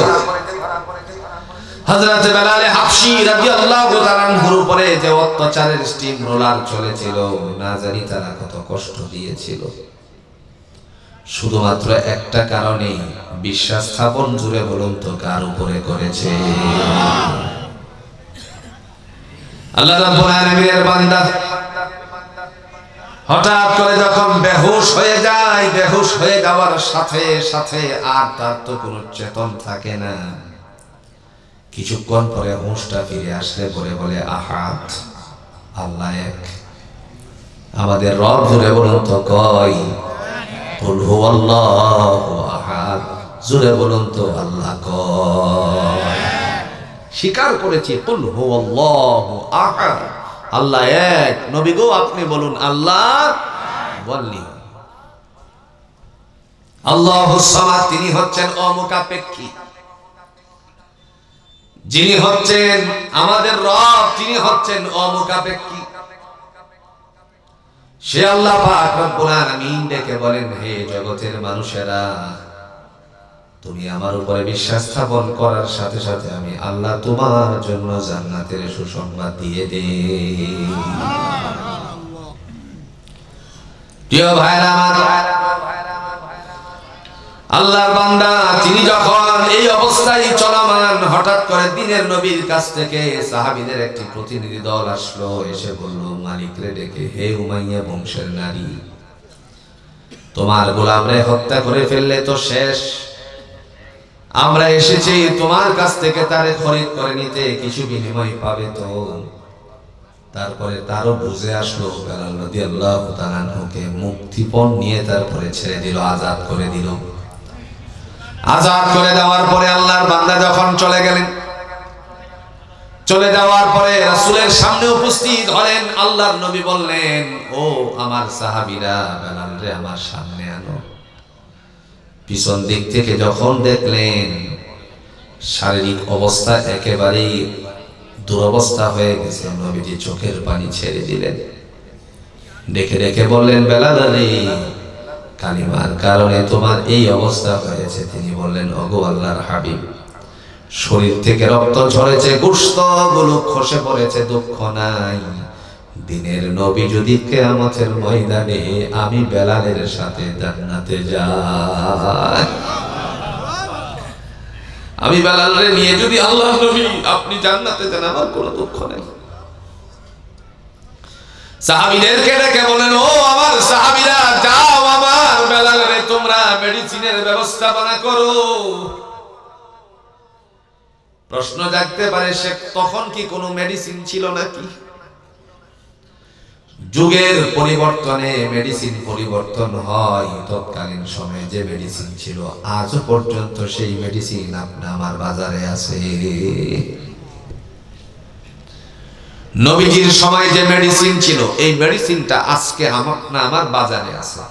হযরত বেলাল হাবশী রাদিয়াল্লাহু তাআলা আনহুর উপরে যে অত্যাচারের স্টিম রোলার চলেছিল, না জানি তারা কত কষ্ট দিয়েছিল। শুধুমাত্র একটা কারণে, বিশ্বাস স্থাপন, জুড়ে বলুন তো কার উপরে করেছে? আল্লাহ রাব্বুল আলামিনের বান্দা হঠাৎ করে যখন বেহুশ হয়ে যায়, বেহুশ হয়ে যাওয়ার সাথে সাথে আর তার তো কোনো চেতন থাকে না। কিছুক্ষণ পরে হুঁশটা ফিরে আসলে পরে বলে, আহাদ, আল্লাহ এক। আমাদের রব জুড়ে বলুন তো কয়? কুল হুয়াল্লাহু আহাদ। জুড়ে বলুন তো আল্লাহ কয়? স্বীকার করেছি, কুল হুয়াল্লাহু আহাদ, আল্লাহ এক। নবী গো আপনি বলুন আল্লাহ বললি। আল্লাহুস সামাদ, তিনি হচ্ছেন অমুখাপেক্ষী। যিনি হচ্ছেন আমাদের রব, তিনি হচ্ছেন অমুখাপেক্ষী। সে আল্লাহ পাক রব্বুল আলামিন ডেকে বলেন, হে জগতের মানুষেরা, তুমি আমার উপরে বিশ্বাস স্থাপন করার সাথে সাথে আমি আল্লাহ তোমার জন্য জান্নাতের সুসংবাদ দিয়ে দেই। প্রিয় ভাইরা আমার, আল্লাহর বান্দা তিনি যখন এই অবস্থায় চলমান, হঠাৎ করে দিনের নবীর কাছ থেকে সাহাবীদের একটি প্রতিনিধি দল আসলো। এসে বলল মালিকরে ডেকে, হে উমাইয়া বংশের নারী, তোমার গোলামরে হত্যা করে ফেললে তো শেষ। আমরা এসেছি তোমার কাছ থেকে তারে খরিদ করে নিতে, কিছু বিনিময় পাবে তো। তারপরে তারও বুঝে আসলো, বেলাল রাদিয়াল্লাহু তাআলা আনহুকে মুক্তিপণ নিয়ে তারপরে ছেড়ে দিল, আজাদ করে দিল। আজাদ করে দেওয়ার পরে আল্লাহর বান্দা যখন চলে গেলেন, চলে যাওয়ার পরে রাসূলের সামনে উপস্থিত হলেন। আল্লাহর নবী বললেন, ও আমার সাহাবীরা, বেলাল রে আমার সামনে আনো। পিছন দিক থেকে যখন দেখলেন শারীরিক অবস্থা একেবারেই দুরবস্থা হয়ে গেছে, নবীজি চোখের পানি ছেড়ে দিলেন। ডেকে ডেকে বললেন, বেলাল রে, কালিমার কারণে তোমার এই অবস্থা হয়েছে। তিনি বললেন, ওগো আল্লাহর হাবিব, শরীর থেকে রক্ত ঝরেছে, গোশত গুলো খসে পড়েছে, দুঃখ নাই। দিনের নবী যদি কিয়ামতের ময়দানে আমি বেলালের সাথে জান্নাতে যাই, আমি বেলালরে নিয়ে যদি আল্লাহর নবী আপনি জান্নাতে যান, আমার কোনো দুঃখ নেই। সাহাবীদেরকে ডেকে বলেন, ও আমার সাহাবীরা, যাও আমার বেলালরে তোমরা মেডিসিনের ব্যবস্থাপনা করো। প্রশ্ন জাগতে পারে, সে তখন কি কোনো মেডিসিন ছিল নাকি? যুগের পরিবর্তনে মেডিসিন পরিবর্তন হয়। তৎকালীন সময়ে যে মেডিসিন ছিল, আজ পর্যন্ত সেই মেডিসিন আপনার আমার বাজারে আছে। নবীজির সময় যে মেডিসিন ছিল, এই মেডিসিনটা আজকে আমার বাজারে আছে।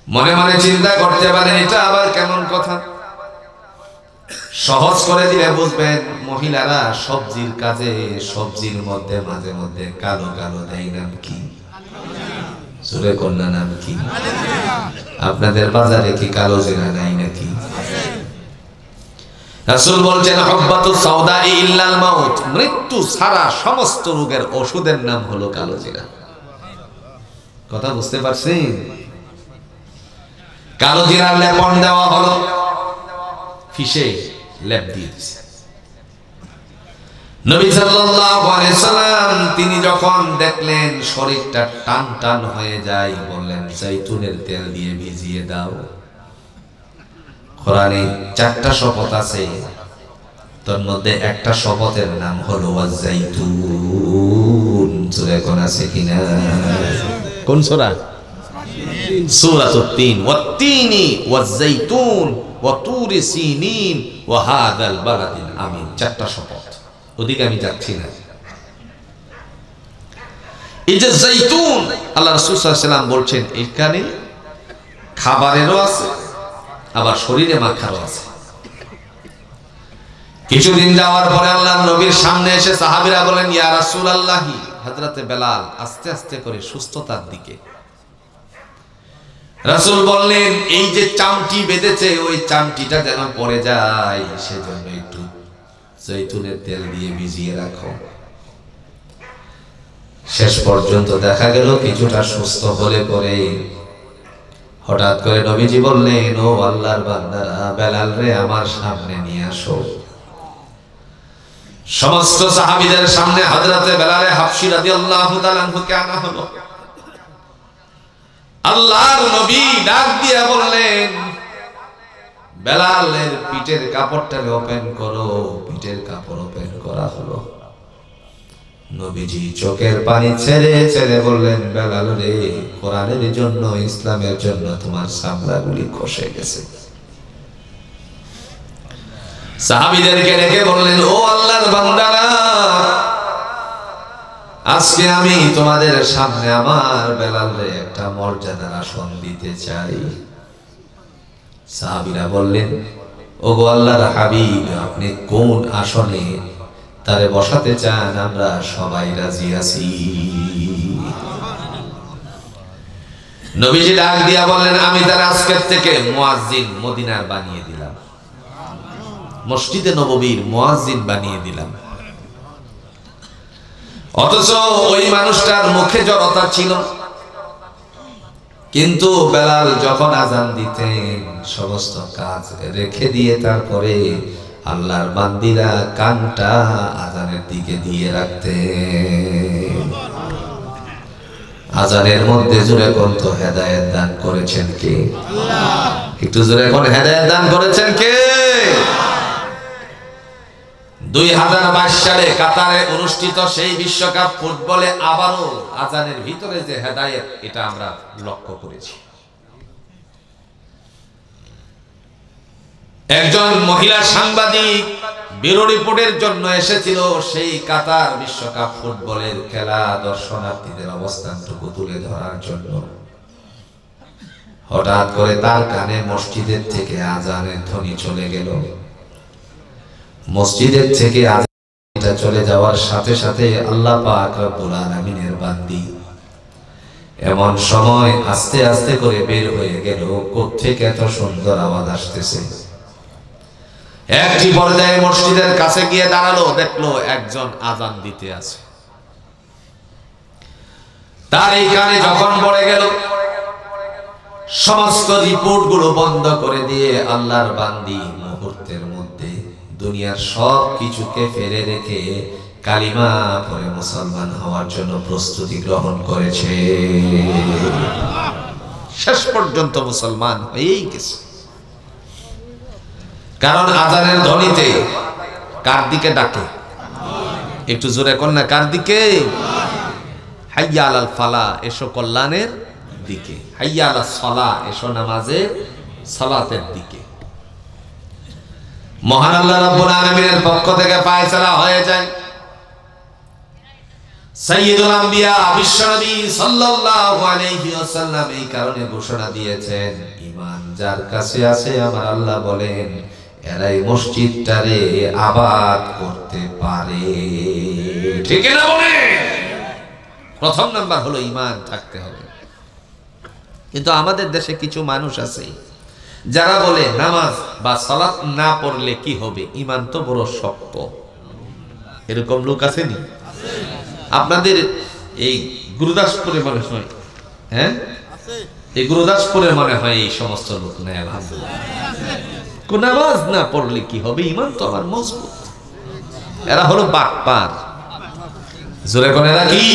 মনে মনে চিন্তা করতে পারেন, এটা আবার কেমন কথা? সহজ করে দিলে বুঝবেন, মহিলারা সবজির কাজে সবজির মধ্যে মাঝে মধ্যে কালো কালো দেয়, নাম কি? জোরে কন্যা, নাম কি? আপনাদের বাজারে কি কালো জিরা নাই নাকি? রাসূল বলছেন, হুব্বাতু সাউদা ইল্লাল মাউত, মৃত্যু ছাড়া সমস্ত রোগের ওষুধের নাম হলো কালো জিরা। কথা বুঝতে পারছেন? কালো জিরার লেপন দেওয়া হলো, ফিসে লেপ দিয়ে দিয়েছে। নবী সাল্লাল্লাহু আলাইহি সাল্লাম তিনি যখন দেখলেন শরীরটা টান টান হয়ে যায়, বললেন জৈতুনের তেল দিয়ে ভিজিয়ে দাও। কোরআনে 4টা শপথ আছে, তার মধ্যে একটা শপথের নাম হলো ওয়াজ-জাইতুন। সূরা কোন আছে কিনা? কোন সূরা? সূরাতুত তিন। ওয়াত-তিনি ওয়াজ-জাইতুন ওয়া তুরি সিনিন ওয়া হাযাল বালাদিল আমিন। 4টা শপথ, ওদিকে আমি যাচ্ছি না। এই যে জাইতুন, আল্লাহ রাসূল সাল্লাল্লাহু আলাইহি ওয়াসাল্লাম বলছেন এখানে খাবারেরও আছে, আবার শরীরে মাখারও আছে। কিছুদিন যাওয়ার পরে আল্লাহর নবীর সামনে এসে সাহাবীরা বলেন, ইয়া রাসূলুল্লাহ, হযরতে বেলাল আস্তে আস্তে করে সুস্থতার দিকে। রাসূল বললেন, এই যে চামটি বেঁধেছে ওই চামটিটা যেন পড়ে যায়, সেজন্য একটু জৈতুনের তেল দিয়ে ভিজিয়ে রাখো। শেষ পর্যন্ত দেখা গেল কিছুটা সুস্থ হলে পরে হঠাৎ করে নবীজি বললেন, ও আল্লাহর বান্দারা, বেলাল রে আমার সামনে নিয়ে আসো। সমস্ত সাহাবীদের সামনে হযরতে বেলাল হাবশী রাদিয়াল্লাহু তাআলা আনহুকে আনা হলো। আল্লাহর নবী ডাক দিয়ে বললেন, বেলালের পিঠের কাপড়টাকে ওপেন করো। পিঠের কাপড় ওপেন করা হলো। নবীজি চোখের পানি ছেড়ে ছেড়ে বললেন, বেলাল রে, কোরআনের জন্য, ইসলামের জন্য তোমার চামড়াগুলি খসে গেছে। সাহাবীদেরকে ডেকে বললেন, ও আল্লাহর বান্দারা, আজকে আমি তোমাদের সামনে আমার বেলালে একটা মর্যাদার আসন দিতে চাই। সাহাবীরা বললেন, ওগো আল্লাহর হাবিব, আপনি কোন আসনে তারে বসাতে চান? আমরা সবাই রাজি আছি। নবীজি ডাক দিয়া বললেন, আমি তার আজকের থেকে মুয়াজ্জিন মদিনার বানিয়ে দিলাম, মসজিদে নববীর মুয়াজ্জিন বানিয়ে দিলাম। অথচ ওই মানুষটার মুখে জড়তা ছিল, কিন্তু বেলাল যখন আজান দিতেন সমস্ত কাজ রেখে দিয়ে তারপরে আল্লাহর বান্দিরা কানটা আজানের দিকে দিয়ে রাখতেন। আজানের মধ্যে জোরে কোন তো হেদায়েত দান করেছেন কে? একটু জোরে কোন হেদায়েত দান করেছেন কে? 2022 সালে কাতারে অনুষ্ঠিত সেই বিশ্বকাপ ফুটবলে আবারও আজানের ভিতরে যে হেদায়েত, এটা আমরা লক্ষ্য করেছি। একজন মহিলা সাংবাদিক ব্যুরো রিপোর্টের জন্য এসেছিল সেই কাতার বিশ্বকাপ ফুটবলের খেলা দর্শনার্থীদের অবস্থানটুকু তুলে ধরার জন্য। হঠাৎ করে তার কানে মসজিদের থেকে আজানের ধ্বনি চলে গেল। মসজিদের থেকে আজানটা চলে যাওয়ার সাথে সাথে আল্লাহ পাক রব্বুল আলামিনের বান্দি এমন সময় আস্তে আস্তে করে বের হয়ে গেল, কোত্থেকে এত সুন্দর আওয়াজ আসতেছে। একটি পর্যায়ে মসজিদের কাছে গিয়ে দাঁড়ালো, দেখলো একজন আজান দিতে আছে। তার এই কানে যখন পড়ে গেল, সমস্ত রিপোর্ট গুলো বন্ধ করে দিয়ে আল্লাহর বান্দি মুহূর্তের মধ্যে দুনিয়ার সব কিছুকে ফেলে রেখে কালিমা পড়ে মুসলমান হওয়ার জন্য প্রস্তুতি গ্রহণ করেছে। শেষ পর্যন্ত মুসলমান হয়েই গেছে। কারণ আজানের ধ্বনিতে কার দিকে ডাকে? একটু জোরে কোন না, কার দিকে? হাইয়া আলাল ফালা, এসো কল্যাণের দিকে। হাইয়া আলাস সালাহ, এসো নামাজের সালাতের দিকে। মহান আল্লাহ রাব্বুল আলামিনের পক্ষ থেকে ফয়সালা হয়ে যায়। সাইয়্যিদুল আম্বিয়া বিশ্বনবী সাল্লাল্লাহু আলাইহি ওয়াসাল্লাম এই কারণে ঘোষণা দিয়েছেন, ঈমান যার কাছে আছে আমার আল্লাহ বলেন এরাই মসজিদটারে আবাদ করতে পারে। ঠিক না বলে? প্রথম নাম্বার হলো ঈমান থাকতে হবে। কিন্তু আমাদের দেশে কিছু মানুষ আছে যারা বলে নামাজ বা সালাত না পড়লে কি হবে, ঈমান তো বড় শক্ত। এরকম লোক আসেনি? আপনাদের এই গুরুদাসপুরে মানুষ নয়, হ্যাঁ এই গুরুদাসপুরের মনে হয় এই সমস্ত লোক নেই। আলহামদুলিল্লাহ, কোন নামাজ না পড়লে কি হবে, ইমান তো আমার মজবুত। এরা হলো বাটপার। জোরে কোন এরা কি?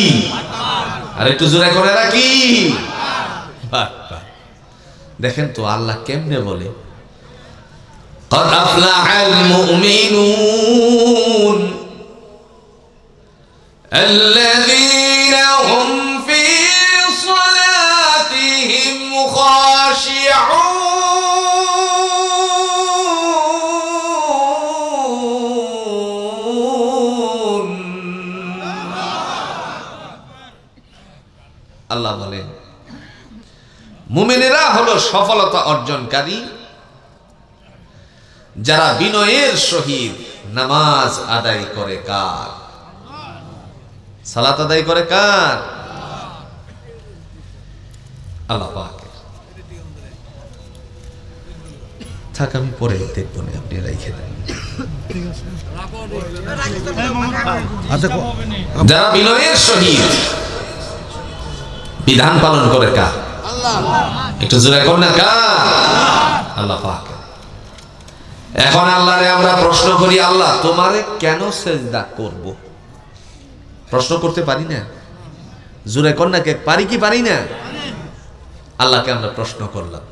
আর একটু জোরে কোন এরা কি? বাটপার। দেখেন তো আল্লাহ কেমনে বলে, قد أفلح المؤمنون الذين هم في صلاتهم خاشعون আল্লাহ বলেন মুমিনেরা হলো সফলতা অর্জনকারী যারা বিনয়ের সহিত নামাজ আদায় করে। কার? সালাত আদায় করে কার? আল্লাহ পাকের। থাক, আমি পরে দেখবো না, আপনি রেখে দেন। যারা বিনয়ের সহিত বিধান পালন করে কার? একটু জোরে কর না, কার? আল্লাহ পাক। এখন আল্লাহরে আমরা প্রশ্ন করি, আল্লাহ তোমারে কেন সেজদা করব? প্রশ্ন করতে পারি না? জোরে কর না, কে পারি কি পারি না? আল্লাহকে আমরা প্রশ্ন করলাম,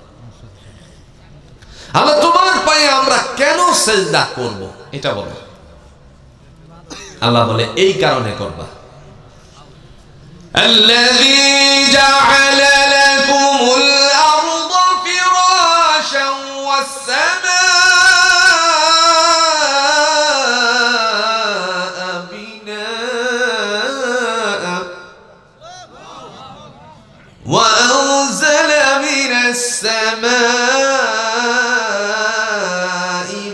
আল্লাহ তোমার পায়ে আমরা কেন সেজদা করব, এটা বলো। আল্লাহ বলে এই কারণে করবা, الذي جعل لكم الأرض فراشا والسماء بناء وأنزل من السماء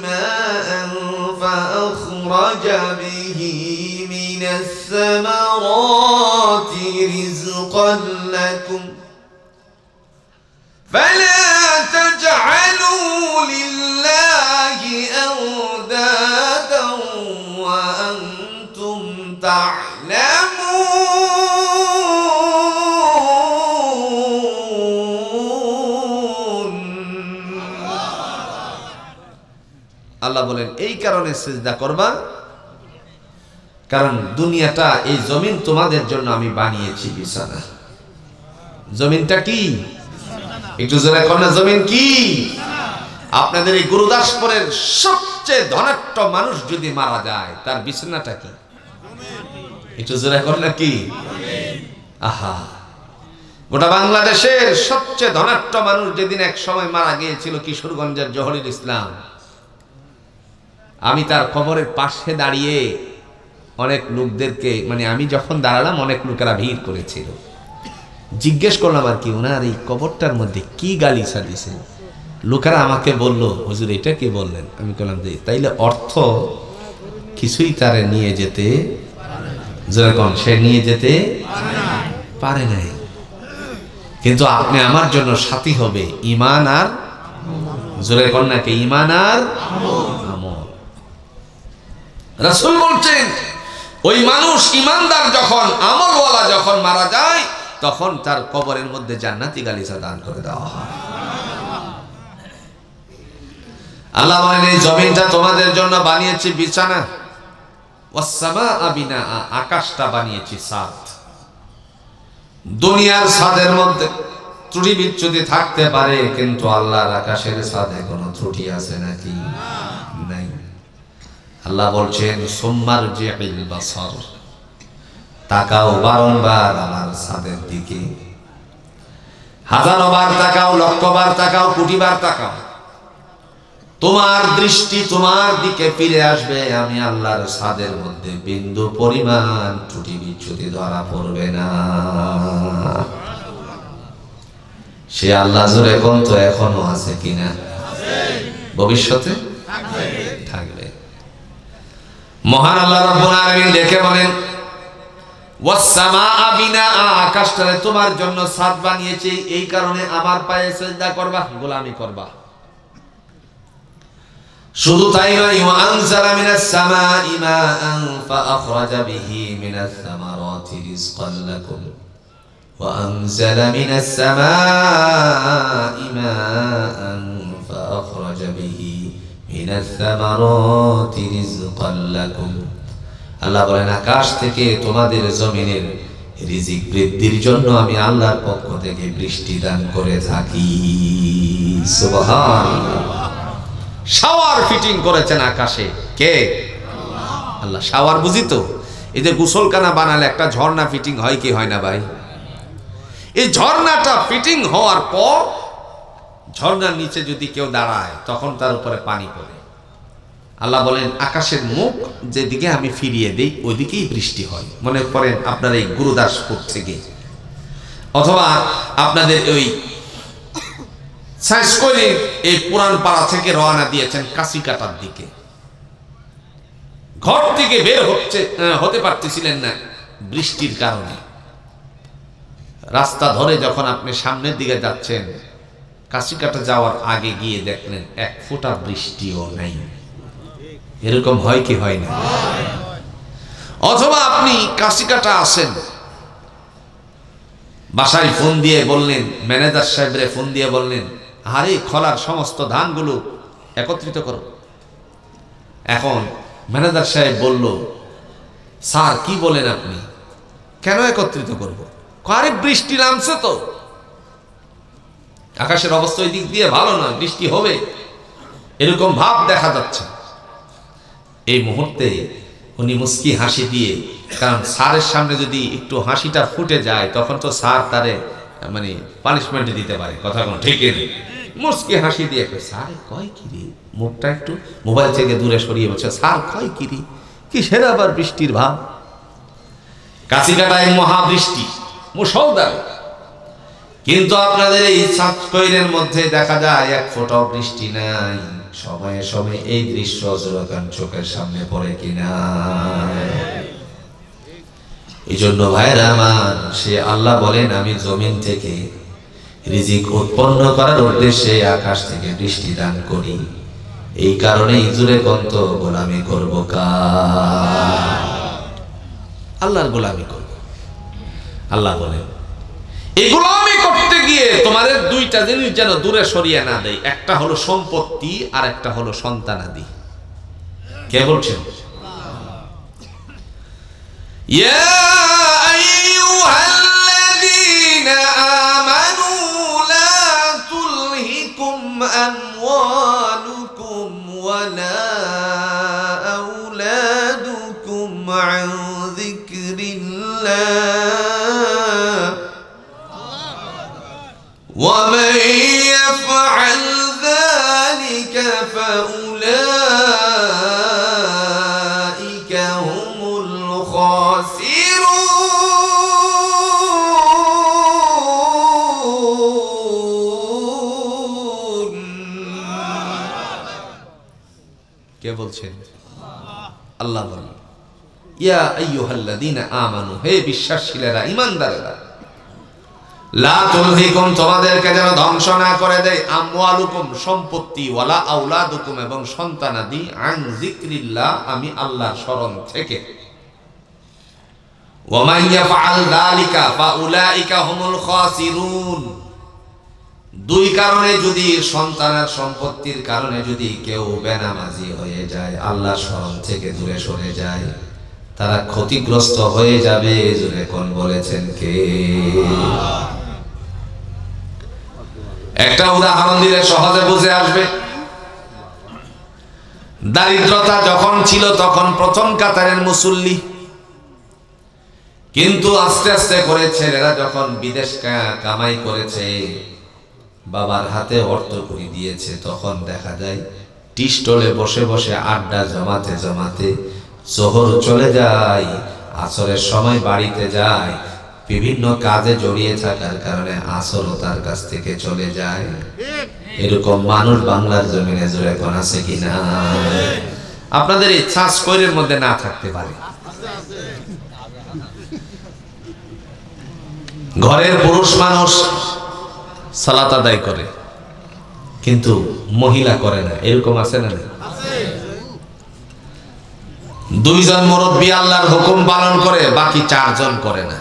ماء فأخرج به من الثمرات رزقا لكم فلا تجعلوا لله أندادا وأنتم تعلمون আল্লাহ বলেন এই কারণে সিজদা করবা, কারণ দুনিয়াটা, এই জমিন তোমাদের জন্য আমি বানিয়েছি বিছানা। জমিনটা কি? একটু জোরে কর না, জমিন কি? আপনাদের এই গুরুদাসপুরের সবচেয়ে ধনাঢ্য মানুষ যদি মারা যায়, তার বিছানাটা কি? একটু জোরে কর না, কি? আহা, গোটা বাংলাদেশের সবচেয়ে ধনাঢ্য মানুষ যেদিন এক সময় মারা গিয়েছিল, কিশোরগঞ্জের জহরুল ইসলাম, আমি তার কবরের পাশে দাঁড়িয়ে অনেক লোকদেরকে, মানে আমি যখন দাঁড়ালাম অনেক লোকেরা ভিড় করেছিল, জিজ্ঞেস করলাম আর কি, ওনার এই কবরটার মধ্যে কি গালিচা দিছে। লোকেরা আমাকে বলল, হুজুর এটা কি বললেন? আমি বললাম যে তাইলে অর্থ কিছুই তারে নিয়ে যেতে, যেরকম সে নিয়ে যেতে পারে নাই, কিন্তু আপনি আমার জন্য সাথী হবে ঈমান আর, জোরে কন্যাকে ঈমান আর আমল। রাসূল বলছেন ওই মানুষ ইমানদার যখন, আমলওয়ালা যখন মারা যায়, তখন তার কবরের মধ্যে জান্নাতি গালিচা দান করে দেওয়া হয়। আল্লাহ বলেন এই জমিনটা তোমাদের জন্য বানিয়েছি বিছানা, ওয়াসসামাআ বিনাআ, আকাশটা বানিয়েছি ছাদ। দুনিয়ার ছাদের মধ্যে ত্রুটি বিচ্যুতি থাকতে পারে, কিন্তু আল্লাহর আকাশের ছাদে কোনো ত্রুটি আছে নাকি? নাই। আল্লাহ বলছেন সুম্মারজিউল বাসার, তাকাও বারংবার আমার ছাদের দিকে, হাজারবার তাকাও, লক্ষবার তাকাও, কোটিবার তাকাও, তোমার দৃষ্টি তোমার দিকে ফিরে আসবে। আমি আল্লাহর ছাদের মধ্যে বিন্দু পরিমাণ ত্রুটি বিচ্যুতি ধরা পড়বে না। সে আল্লাহ জোরে কোন তো এখনো আছে কিনা, ভবিষ্যতে থাকবে। মহান আল্লাহ রাব্বুল আলামিন দেখে বলেন ওয়াসসামাআ বিনাআ, আকাশটারে তোমার জন্য ছাদ বানিয়েছি, এই কারণে আমার পায়ে সিজদা করবা, গোলামি করবা। শুধু তাই নয়, ওয়ানজালা মিনাস সামাই মাআন ফাআখরাজা বিহি মিনাস সামারাতি রিজকান লাকুম وأنزل من السماء ماء فأخرج به من الثمرات رزقا لكم আল্লাহ বলেন আকাশ থেকে তোমাদের জমিনের রিজিক বৃদ্ধির জন্য আমি আল্লাহর পক্ষ থেকে বৃষ্টি দান করে থাকি। সুবহানাল্লাহ। শাওয়ার ফিটিং করেছেন আকাশে কে? আল্লাহ। শাওয়ার বুঝি তো, এই যে গোসলখানা বানালে একটা ঝর্ণা ফিটিং হয় কি হয় না ভাই? এই ঝর্ণাটা ফিটিং হওয়ার পর ঝর্ণার নিচে যদি কেউ দাঁড়ায় তখন তার উপরে পানি পড়ে। আল্লাহ বলেন আকাশের মুখ যেদিকে আমি ফিরিয়ে দিই ওইদিকেই বৃষ্টি হয়। মনে করেন আপনার এই গুরুদাসপুর থেকে অথবা আপনাদের ওই সাইসকৈরির এই পুরান পাড়া থেকে রওনা দিয়েছেন কাশিকাটার দিকে, ঘর থেকে বের হতে পারতেছিলেন না বৃষ্টির কারণে। রাস্তা ধরে যখন আপনি সামনের দিকে যাচ্ছেন, কাশিকাটা যাওয়ার আগে গিয়ে দেখলেন এক ফোঁটা বৃষ্টিও নাই। এরকম হয় কি হয় না? অথবা আপনি কাশিকাটা আসেন, বাসায় ফোন দিয়ে বললেন, ম্যানেজার সাহেবরে ফোন দিয়ে বললেন আরে খলার সমস্ত ধানগুলো একত্রিত করো। এখন ম্যানেজার সাহেব বলল স্যার কি বলেন আপনি, কেন একত্রিত করবো? আরে বৃষ্টি নামছে তো, আকাশের অবস্থা ওই দিক দিয়ে ভালো নয়, বৃষ্টি হবে এরকম ভাব দেখা যাচ্ছে। এই মুহূর্তে উনি মুস্কি হাসি দিয়ে, কারণ স্যারের সামনে যদি একটু হাসিটা ফুটে যায় তখন তো স্যার তারে মানে পানিশমেন্ট দিতে পারে, কথা কোনো ঠিক নেই। মুস্কি হাসি দিয়ে স্যার কয় কিরি, মুখটা একটু মোবাইল থেকে দূরে সরিয়ে বলছে স্যার কয় কিরি, কিসের আবার বৃষ্টির ভাব? কাছিকাটায় মহাবৃষ্টি মুষলধারে, কিন্তু আপনাদের এই সাতকৈরের মধ্যে দেখা যায় এক ফোঁটাও বৃষ্টি নাই। সময়ে সময়ে এই দৃশ্য জোরাকান চোখের সামনে পড়ে কিনা? এই জন্য ভাইরা আমার, সে আল্লাহ বলেন আমি জমিন থেকে রিজিক উৎপন্ন করার উদ্দেশ্যে আকাশ থেকে বৃষ্টি দান করি। এই কারণে জুরে কন্ত গোলামি করব কার? আল্লাহর গোলামি করব। আল্লাহ বলেন এই গোলামি করতে গিয়ে তোমাদের দুইটা জিনিস যেন দূরে সরিয়ে না দেয়, একটা হলো সম্পত্তি আর একটা হলো সন্তানাদি। কে বলছেন? ইয়া আইয়ুহাল্লাযীনা আমানু লা তুলহিকুম আমওয়ালুকুম ওয়ালা আওলাদুকুম আন যিকরিল্লাহ ومن يفعل ذلك فأولئك هم الخاسرون কে বলছেন? আল্লাহ বলেন ইয়া আইয়ুহাল্লাযীনা আমানু, হে বিশ্বাসীরা ঈমানদারেরা, লা তুলহিকুম, তোমাদেরকে যেন ধ্বংস না করে দেয়, আমওয়ালুকুম, সম্পত্তি, ওয়ালা আওলাদুকুম, এবং সন্তানাদি, আন যিকরিল্লাহ, আমি আল্লাহর স্মরণ থেকে। ওয়া মান ইয়াফআল যালিকা ফাউলাইকা হুমুল খাসিরুন। দুই কারণে যদি সন্তানের সম্পত্তির কারণে যদি কেউ বেনামাজি হয়ে যায়, আল্লাহর স্মরণ থেকে দূরে সরে যায়, তারা ক্ষতিগ্রস্ত হয়ে যাবে। জুরে কোন বলেছেন কে? একটা উদাহরণ দিলে সহজে বুঝে আসবে। দারিদ্রতা যখন ছিল তখন প্রথম কাতারের মুসল্লি, কিন্তু আস্তে আস্তে করে ছেলেরা যখন বিদেশ কামাই করেছে, বাবার হাতে অর্থ করে দিয়েছে, তখন দেখা যায় টি স্টলে বসে বসে আড্ডা জমাতে জমাতে শহর চলে যায়, আসরের সময় বাড়িতে যায়, বিভিন্ন কাজে জড়িয়ে থাকার কারণে আসরও তার কাছ থেকে চলে যায়। এরকম মানুষ বাংলার জমিনে জোরে কোন আছে কিনা? আপনাদের এই চাষ কইরের মধ্যে না থাকতে পারে। ঘরের পুরুষ মানুষ সালাত আদায় করে কিন্তু মহিলা করে না, এরকম আছে না? দুইজন মুরব্বী আল্লাহর হুকুম পালন করে, বাকি চারজন করে না।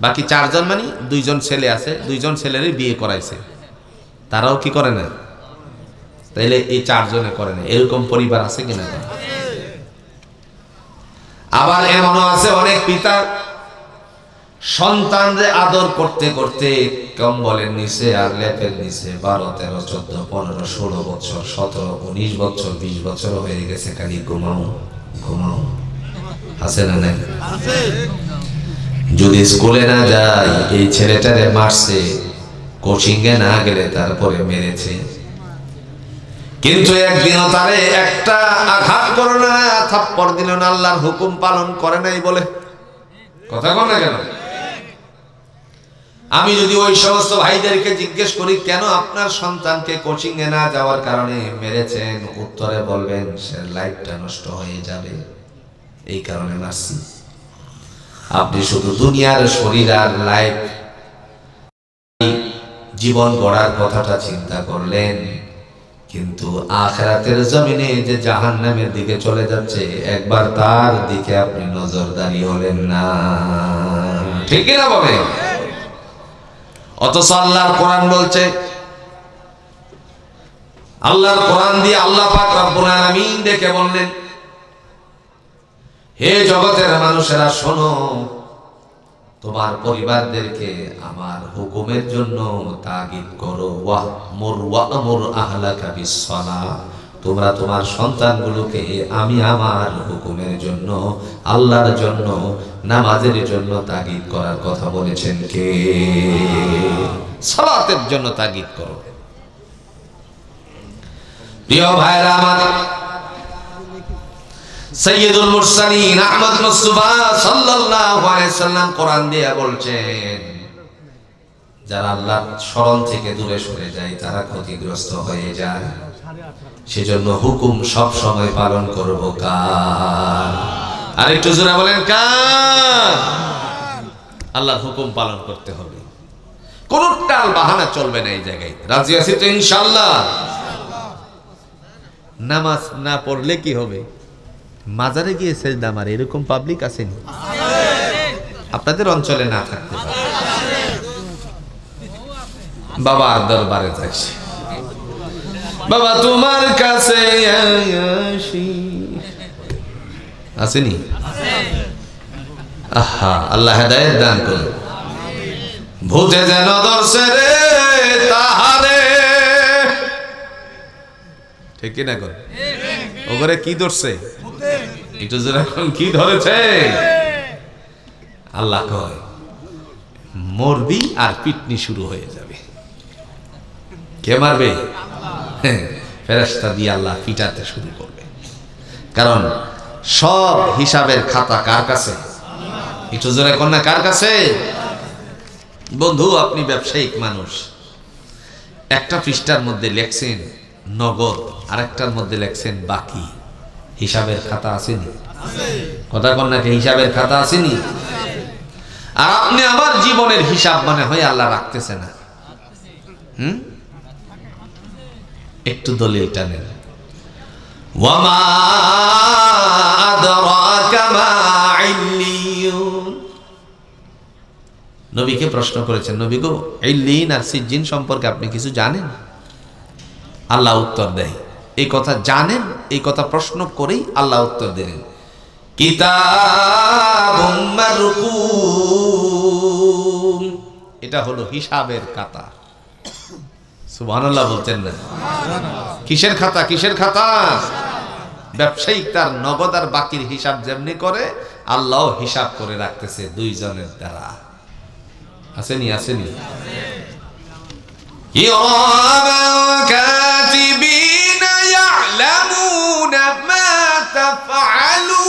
বাকি 4 জন মানে 2 জন ছেলে আছে, 2 জন ছেলেরই বিয়ে করাইছে, তারাও কি করে না? তাইলে এই 4 জনে করে না, এরকম পরিবার আছে কিনা? আবার এমনও আছে অনেক পিতা সন্তানদের আদর করতে করতে কম্বলের নিচে আর লেপের নিচে 12, 13, 14, 15, 16 বছর, 17, 19 বছর, 20 বছর হয়ে গেছে, খালি ঘুমাও ঘুমাও। আছে না নাই? যদি স্কুলে না যায়, এই ছেলেটারে মারছে, কোচিং এ না গেলে তারপরে মেরেছে, কিন্তু একদিনও তারে একটা আঘাত করো না, থাপ্পড় দিল না, আল্লাহর হুকুম পালন করে নাই বলে। কথা বল না কেন? আমি যদি ওই সমস্ত ভাইদেরকে জিজ্ঞেস করি কেন আপনার সন্তানকে কোচিং এ না যাওয়ার কারণে মেরেছেন, উত্তরে বলবেন সে লাইফটা নষ্ট হয়ে যাবে, এই কারণে মারছি। আপনি শুধু দুনিয়ার শরীর আর লাইফ জীবন গড়ার কথাটা চিন্তা করলেন, কিন্তু আখিরাতের জমিনে যে জাহান্নামের দিকে চলে যাচ্ছে, একবার তার দিকে আপনি নজরদারি হলেন না। ঠিক না বলে? অথচ আল্লাহর কোরআন বলছে, আল্লাহর কোরআন দিয়ে আল্লাহ পাক রব্বুল আলামিন ডেকে বললেন, হে জগতের মানুষেরা শোনো, তোমার পরিবারদেরকে আমার হুকুমের জন্য তাগিদ করো। ওয়া'মুর আহলাকা বিস-সালাহ, তোমরা তোমার সন্তানগুলোকে আমি আমার হুকুমের জন্য, আল্লাহর জন্য, নামাজের জন্য তাগিদ করার কথা বলেছেন কে? সালাতের জন্য তাগিদ করো। প্রিয় ভাইরা আমার, সাইয়্যিদুল মুরসালিন আহমদ মুস্তাফা সাল্লাল্লাহু আলাইহি সাল্লাম কোরআন দিয়ে বলছেন, যারা আল্লাহর শরণ থেকে দূরে সরে যায় তারা ক্ষতিগ্রস্ত হয়ে যায়, সেজন্য হুকুম সব সময় পালন করব কার? আর একটু জোরে বলেন কার? আল্লাহর হুকুম পালন করতে হবে, কোন টাল বাহানা চলবে না এই জায়গায়। রাজি আছি তো ইনশাআল্লাহ? নামাজ না পড়লে কি হবে? মাজারে গিয়ে সেজদা মারে, এরকম পাবলিক আসেনি? আপনাদের অঞ্চলে না থাকতে পারে। বাবার দরবারে যাচ্ছে, বাবা তোমার কাছে আসি, আসেনি? আহা, আল্লাহ হেদায়েত দান করুন। ভূতে যেন ধরছে রে তাহারে, ঠিক কি না? কর ওগরে কি ধরছে? একটু যেরকম কি ধরেছে? আল্লাহ কয় মরবি আর পিটনি শুরু হয়ে যাবে। কে মারবে? ফেরেশতা দিয়ে আল্লাহ পিটাতে শুরু করবে, কারণ সব হিসাবের খাতা কার কাছে? একটু জোরে কন্যা কার কাছে? বন্ধু, আপনি ব্যবসায়িক মানুষ, একটা পৃষ্ঠার মধ্যে লেখছেন নগদ, আরেকটার মধ্যে লেখছেন বাকি, হিসাবের খাতা আসেনি? কথা কন্যাকে হিসাবের খাতা আসেনি? আর আপনি আমার জীবনের হিসাব মনে হয় আল্লাহ রাখতেছে না। একটু দলিলটা নেন। ওয়ামা আদরাকা মা ইল্লিয়ুন, নবীকে প্রশ্ন করেছেন, নবী গো, ইল্লিন আর সিজ্জিন সম্পর্কে আপনি কিছু জানেন? আল্লাহ উত্তর দেয়, এই কথা জানেন, এই কথা প্রশ্ন করেই আল্লাহ উত্তর দিলেন, কিতাবুম মারকুম, এটা হলো হিসাবের খাতা। সুবহানাল্লাহ বলতেন না? কিসের খাতা? কিসের খাতা? ব্যবসায়িক তার নগদ আর বাকির হিসাব যেমনি করে, আল্লাহ হিসাব করে রাখতেছে 2 জনের দ্বারা। আসেনি? আসেনি? কিরামান কাতিবিনা ইয়ালামুনা মা তাফআলুন।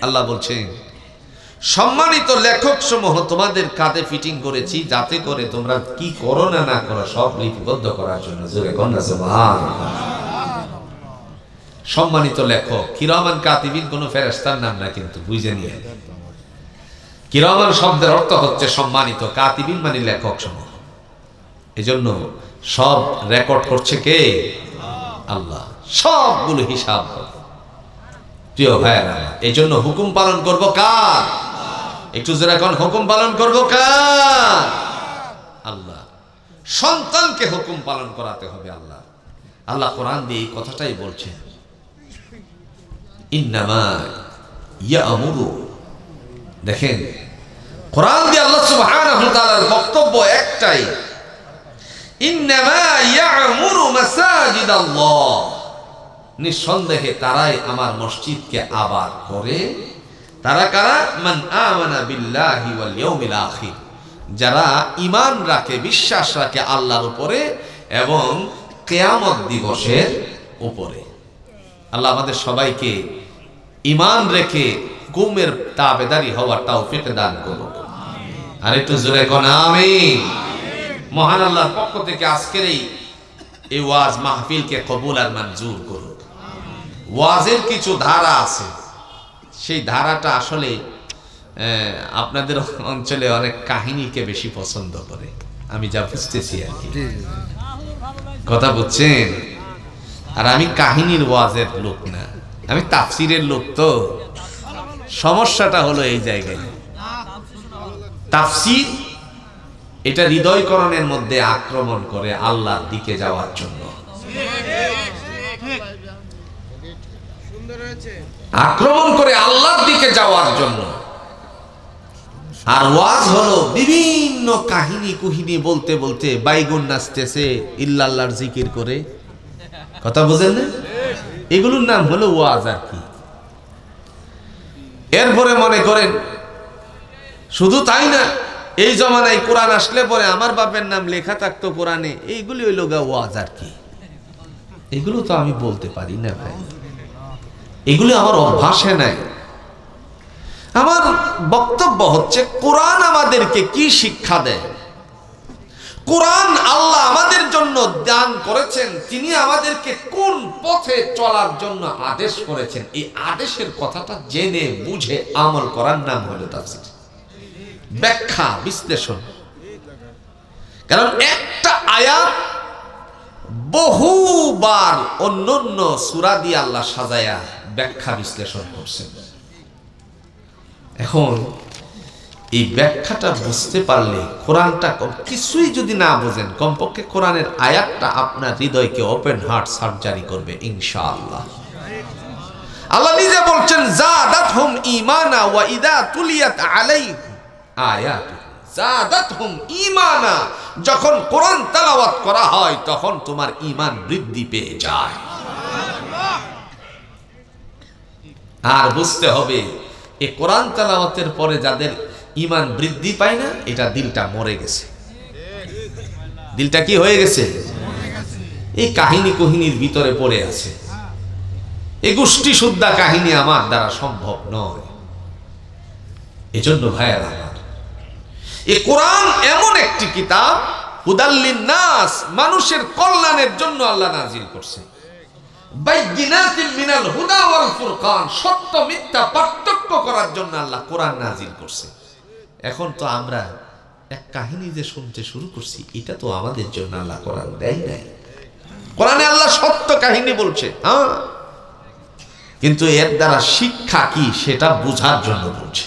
আল্লাহ বলছেন, সম্মানিত লেখক সমূহ তোমাদের কাঁধে ফিটিং করেছি, যাতে করে তোমরা কি করো না না করো সব লিপিবদ্ধ করার জন্য। জোরে কন্যা সুবহানাল্লাহ। সম্মানিত লেখক, কিরামান কাতিবিন কোন ফেরেশতার নাম না, কিন্তু বুঝে নিয়ে, কিরামান শব্দের অর্থ হচ্ছে সম্মানিত, কাতিবিন মানে লেখক সমূহ। এজন্য সব রেকর্ড করছে কে? আল্লাহ। সবগুলো হিসাব হবে। প্রিয় ভাইয়েরা, এই জন্য হুকুম পালন করব কার? একটু জোরে এখন, হুকুম পালন করব কার? আল্লাহ। সন্তানকে হুকুম পালন করাতে হবে আল্লাহ। আল্লাহ কোরআন দিয়ে এই কথাটাই বলছেন, ইন্নামা ইয়ামুরু। দেখেন, কোরআন দিয়ে আল্লাহ সুবহানাহু ওয়া তাআলার বক্তব্য একটাই, ইন্নামা ইয়ামুরু মাসাজিদাল্লাহ। নিঃসন্দেহে তারাই আমার মসজিদকে আবাদ করে। তারা কারা? মান আমানা বিল্লাহি ওয়াল ইয়াউমিল আখির, যারা ঈমান রাখে, বিশ্বাস রাখে আল্লাহর উপরে এবং কিয়ামত দিবসের উপরে। আল্লাহ আমাদের সবাইকে ঈমান রেখে হুকুমের তাবেদারি হওয়ার তৌফিক দান করুন। আর একটু জোরে কোন আমিন। মহান আল্লাহর পক্ষ থেকে আজকের এই ওয়াজ মাহফিলকে কবুল আর মঞ্জুর করুন। ওয়াজের কিছু ধারা আছে, সেই ধারাটা আসলে আপনাদের অঞ্চলে অনেক কাহিনীকে বেশি পছন্দ করে, আমি যা বুঝতেছি আর কি। কথা বুঝছেন? আর আমি কাহিনীর ওয়াজের লোক না, আমি তাফসিরের লোক। তো সমস্যাটা হলো এই জায়গায়, তাফসির এটা হৃদয়করণের মধ্যে আক্রমণ করে আল্লাহর দিকে যাওয়ার জন্য, আক্রমণ করে আল্লাহর দিকে যাওয়ার জন্য। আর ওয়াজ হলো বিভিন্ন কাহিনী কুহিনী বলতে বলতে বাইগুন নাচতেছে ইল্লাল্লাহর জিকির করে। কথা বুঝেন না? এগুলোর নাম হলো ওয়াজ আর কি। এরপরে মনে করেন শুধু তাই না, এই জমানায় কোরআন আসলে পরে আমার বাপের নাম লেখা থাকতো কোরআনে, এইগুলি হইল গা ওয়াজ আর কি। এগুলো তো আমি বলতে পারি না ভাই, এগুলো আমার অভ্যাসে নাই। আমার বক্তব্য হচ্ছে কোরআন আমাদেরকে কি শিক্ষা দেয়। কোরআন আল্লাহ আমাদের জন্য দান করেছেন, তিনি আমাদেরকে কোন পথে চলার জন্য আদেশ করেছেন, এই আদেশের কথাটা জেনে বুঝে আমল করার নাম হলো তাফসীর, ব্যাখ্যা বিশ্লেষণ। কারণ একটা আয়াত বহুবার অন্যান্য সূরা দিয়ে আল্লাহ সাজায়া ব্যাখ্যা বিশ্লেষণ করছেন। এখন এই ব্যাখ্যাটা বুঝতে পারলে, কোরআনটা কিছুই যদি না বোঝেন, কমপক্ষে কোরআনের আয়াতটা আপনার হৃদয়কে ওপেন হার্ট সার্জারি করবে ইনশাআল্লাহ। আল্লাহ নিজে বলছেন, জাদাতহুম ঈমানা ওয়া ইযা তুলিয়াত আলাইহিম আয়াতু জাদাতহুম ঈমানা। যখন কোরআন তেলাওয়াত করা হয় তখন তোমার ঈমান বৃদ্ধি পেয়ে যায়। আর বুঝতে হবে, এই কোরআন তেলাওয়াতের পরে যাদের ঈমান বৃদ্ধি পায় না, এটা দিলটা মরে গেছে। দিলটা কি হয়ে গেছে? এই কাহিনী কুহিনীর ভিতরে পড়ে আছে। এই গোষ্ঠী শুদ্ধা কাহিনী আমার দ্বারা সম্ভব নয়। এজন্য ভাইয়েরা আমার, এই কোরআন এমন একটি কিতাব, হুদাল্লিন নাস, মানুষের কল্যাণের জন্য আল্লাহ নাজিল করছে। বাইয়িনাতিন মিনাল হুদা ওয়াল ফুরকান, সত্য মিথ্যা পার্থক্য করার জন্য আল্লাহ কোরআন নাজিল করছে। এখন তো আমরা এক কাহিনী যে শুনতে শুরু করছি, এটা তো আমাদের জন্য আল্লাহ কোরআন দেয় নাই। কোরআনে আল্লাহ সত্য কাহিনী বলছে, হ্যাঁ, কিন্তু এর দ্বারা শিক্ষা কি সেটা বোঝার জন্য বলছে।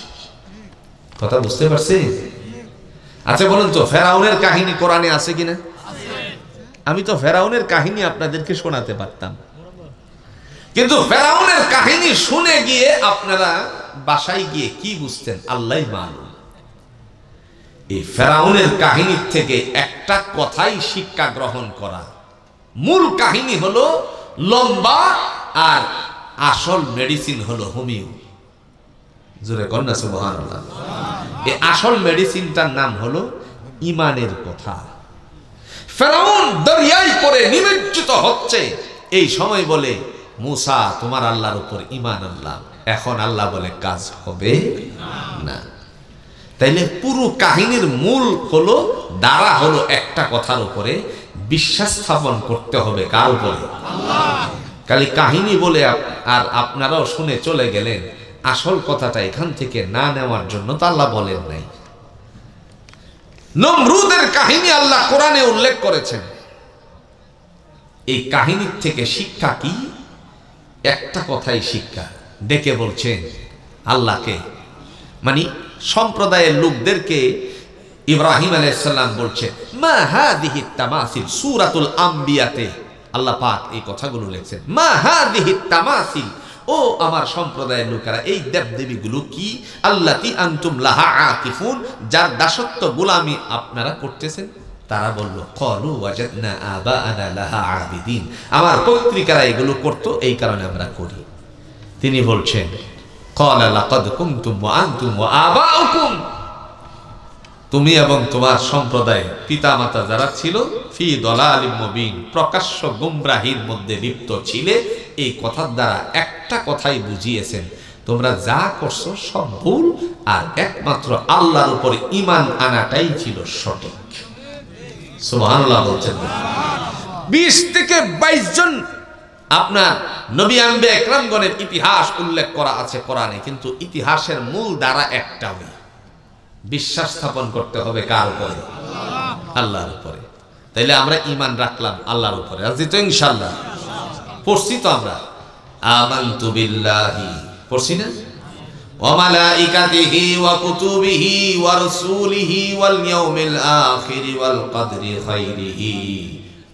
কথা বুঝতে পারছি? আচ্ছা বলুন তো, ফেরাউনের কাহিনী কোরআনে আছে কিনা? আমি তো ফেরাউনের কাহিনী আপনাদেরকে শোনাতে পারতাম, কিন্তু ফেরাউনের কাহিনী শুনে গিয়ে আপনারা বাসায় গিয়ে কি বুঝতেন আল্লাহই মালুম। এই ফেরাউনের কাহিনীর থেকে একটা কথাই শিক্ষা গ্রহণ করা, মূল কাহিনী হলো লম্বা, আর আসল মেডিসিন হলো হোমিও। জোরে কন্যা সুবহানাল্লাহ। এই আসল মেডিসিনটার নাম হলো ঈমানের কথা। ফেরাউন দরিয়ায় পড়ে নিমজ্জিত হচ্ছে, এই সময় বলে, মুসা তোমার আল্লাহর উপর ঈমান আনলাম। এখন আল্লাহ বলে কাজ হবে না। তাইলে পুরো কাহিনীর মূল হলো, দ্বারা হলো একটা কথার উপরে বিশ্বাস স্থাপন করতে হবে। কার উপরে? আল্লাহ। খালি কাহিনী বলে আর আপনারাও শুনে চলে গেলেন, আসল কথাটা এখান থেকে না নেওয়ার জন্য তো আল্লাহ বলেন নাই। নমরুদের কাহিনী আল্লাহ কোরআনে উল্লেখ করেছেন। এই কাহিনীর থেকে শিক্ষা কি? একটা কথাই শিক্ষা, ডেকে বলছেন আল্লাহকে, মানে সম্প্রদায়ের লোকদেরকে ইব্রাহিম আলাইহিস সালাম বলছেন মা হাযিহি তামাসিল, সূরাতুল আম্বিয়াতে আল্লাহ পাক এই কথাগুলো লিখছেন, মা হাযিহি তামাসিল, ও আমার সম্প্রদায়ের লোকেরা এই দেবদেবীগুলো কি, আল্লাতি আনতুম লাহা আকিফুন, যার দাসত্ব গোলামি আপনারা করতেছেন। তারা বলল ক্বালু ওয়াজাদনা আবাআনা লাহা আবিদিন, আমার পত্রিকারা এগুলো করত, এই কারণে আমরা করি। তিনি বলছেন ক্বালা লাকাদ কুনতুম ওয়া আনতুম ওয়া আবাউকুম, তুমি এবং তোমার সম্প্রদায় পিতামাতা যারা ছিল ফি দালালিম মুবিন, প্রকাশ্য গুমরাহির মধ্যে লিপ্ত ছিলে। এই কথার দ্বারা একটা কথাই বুঝিয়েছেন, তোমরা যা করছো সব ভুল, আর একমাত্র আল্লাহর উপরে ঈমান আনাটাই ছিল সঠিক। সুবহানাল্লাহ বলছেন। 20 থেকে 22 জন আপনার নবী আম্বিয়া একরামগণের ইতিহাস উল্লেখ করা আছে কোরআনে, কিন্তু ইতিহাসের মূল দ্বারা একটাই, বিশ্বাস স্থাপন করতে হবে কার উপরে? আল্লাহর উপরে। তাইলে আমরা ঈমান রাখলাম আল্লাহর উপরে, রাজি তো ইনশাআল্লাহ? পড়ছি তো আমরা আমানতু বিল্লাহি, পড়ছি না? ওয়া মালাইকাতিহি ওয়া কুতুবিহি ওয়া রাসূলিহি ওয়াল ইয়াউমিল আখির ওয়াল কদরি খাইরিহি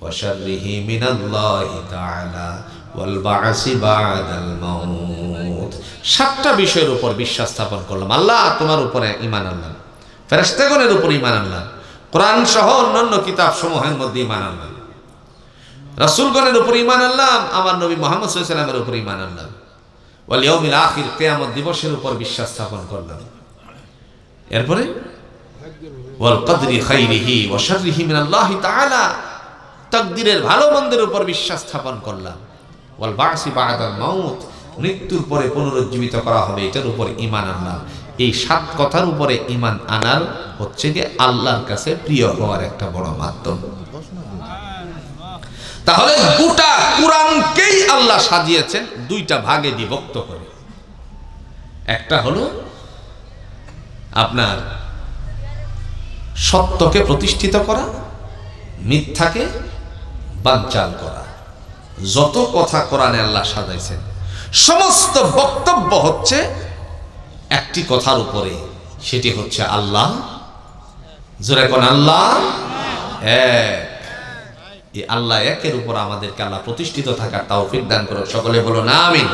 ওয়া শাররিহি মিনাল্লাহি তাআলা ওয়াল বা'সি বা'দাল মাউত। 7টা বিষয়ের উপর বিশ্বাস স্থাপন করলাম। আল্লাহ তোমার উপরে ঈমান আনলাম, ফেরেশতাগণের উপর ঈমান আনলাম, কোরআন সহ অন্যান্য কিতাব সমূহের মধ্যে ঈমান আনলাম, রাসূলগণের উপর ঈমান আনলাম, আমার নবী মুহাম্মদ সাল্লাল্লাহু আলাইহি ওয়াসাল্লামের উপর ঈমান আনলাম, ওয়াল ইয়াউমিল আখির, কিয়ামত দিবসের উপর বিশ্বাস স্থাপন করলাম। এরপরে ওয়াল কদরি খাইরিহি ওয়া শাররিহি মিনাল্লাহি তাআলা, তাকদীরের ভালো মন্দের উপর বিশ্বাস স্থাপন করলাম, ওয়াল বা'সি বা'দাল মাউত, মৃত্যুর পরে পুনরুজ্জীবিত করা হবে, এটার উপর ঈমান আনলাম। এই 7 কথার উপরে ঈমান আনার হচ্ছে যে আল্লাহর কাছে প্রিয় হওয়ার একটা বড় মাধ্যম। তাহলে গোটা কোরআনকেই আল্লাহ সাজিয়েছেন 2টা ভাগে বিভক্ত করে। একটা হলো আপনার সত্যকে প্রতিষ্ঠিত করা, মিথ্যাকে বানচাল করা। যত কথা কোরআনে আল্লাহ সাজাইছেন সমস্ত বক্তব্য হচ্ছে একটি কথার উপরে, সেটি হচ্ছে আল্লাহ। জোরে কোন আল্লাহ এক। এই আল্লাহ একের উপর আমাদেরকে আল্লাহ প্রতিষ্ঠিত থাকার তৌফিক দান করুন। সকলে বলুন আমিন।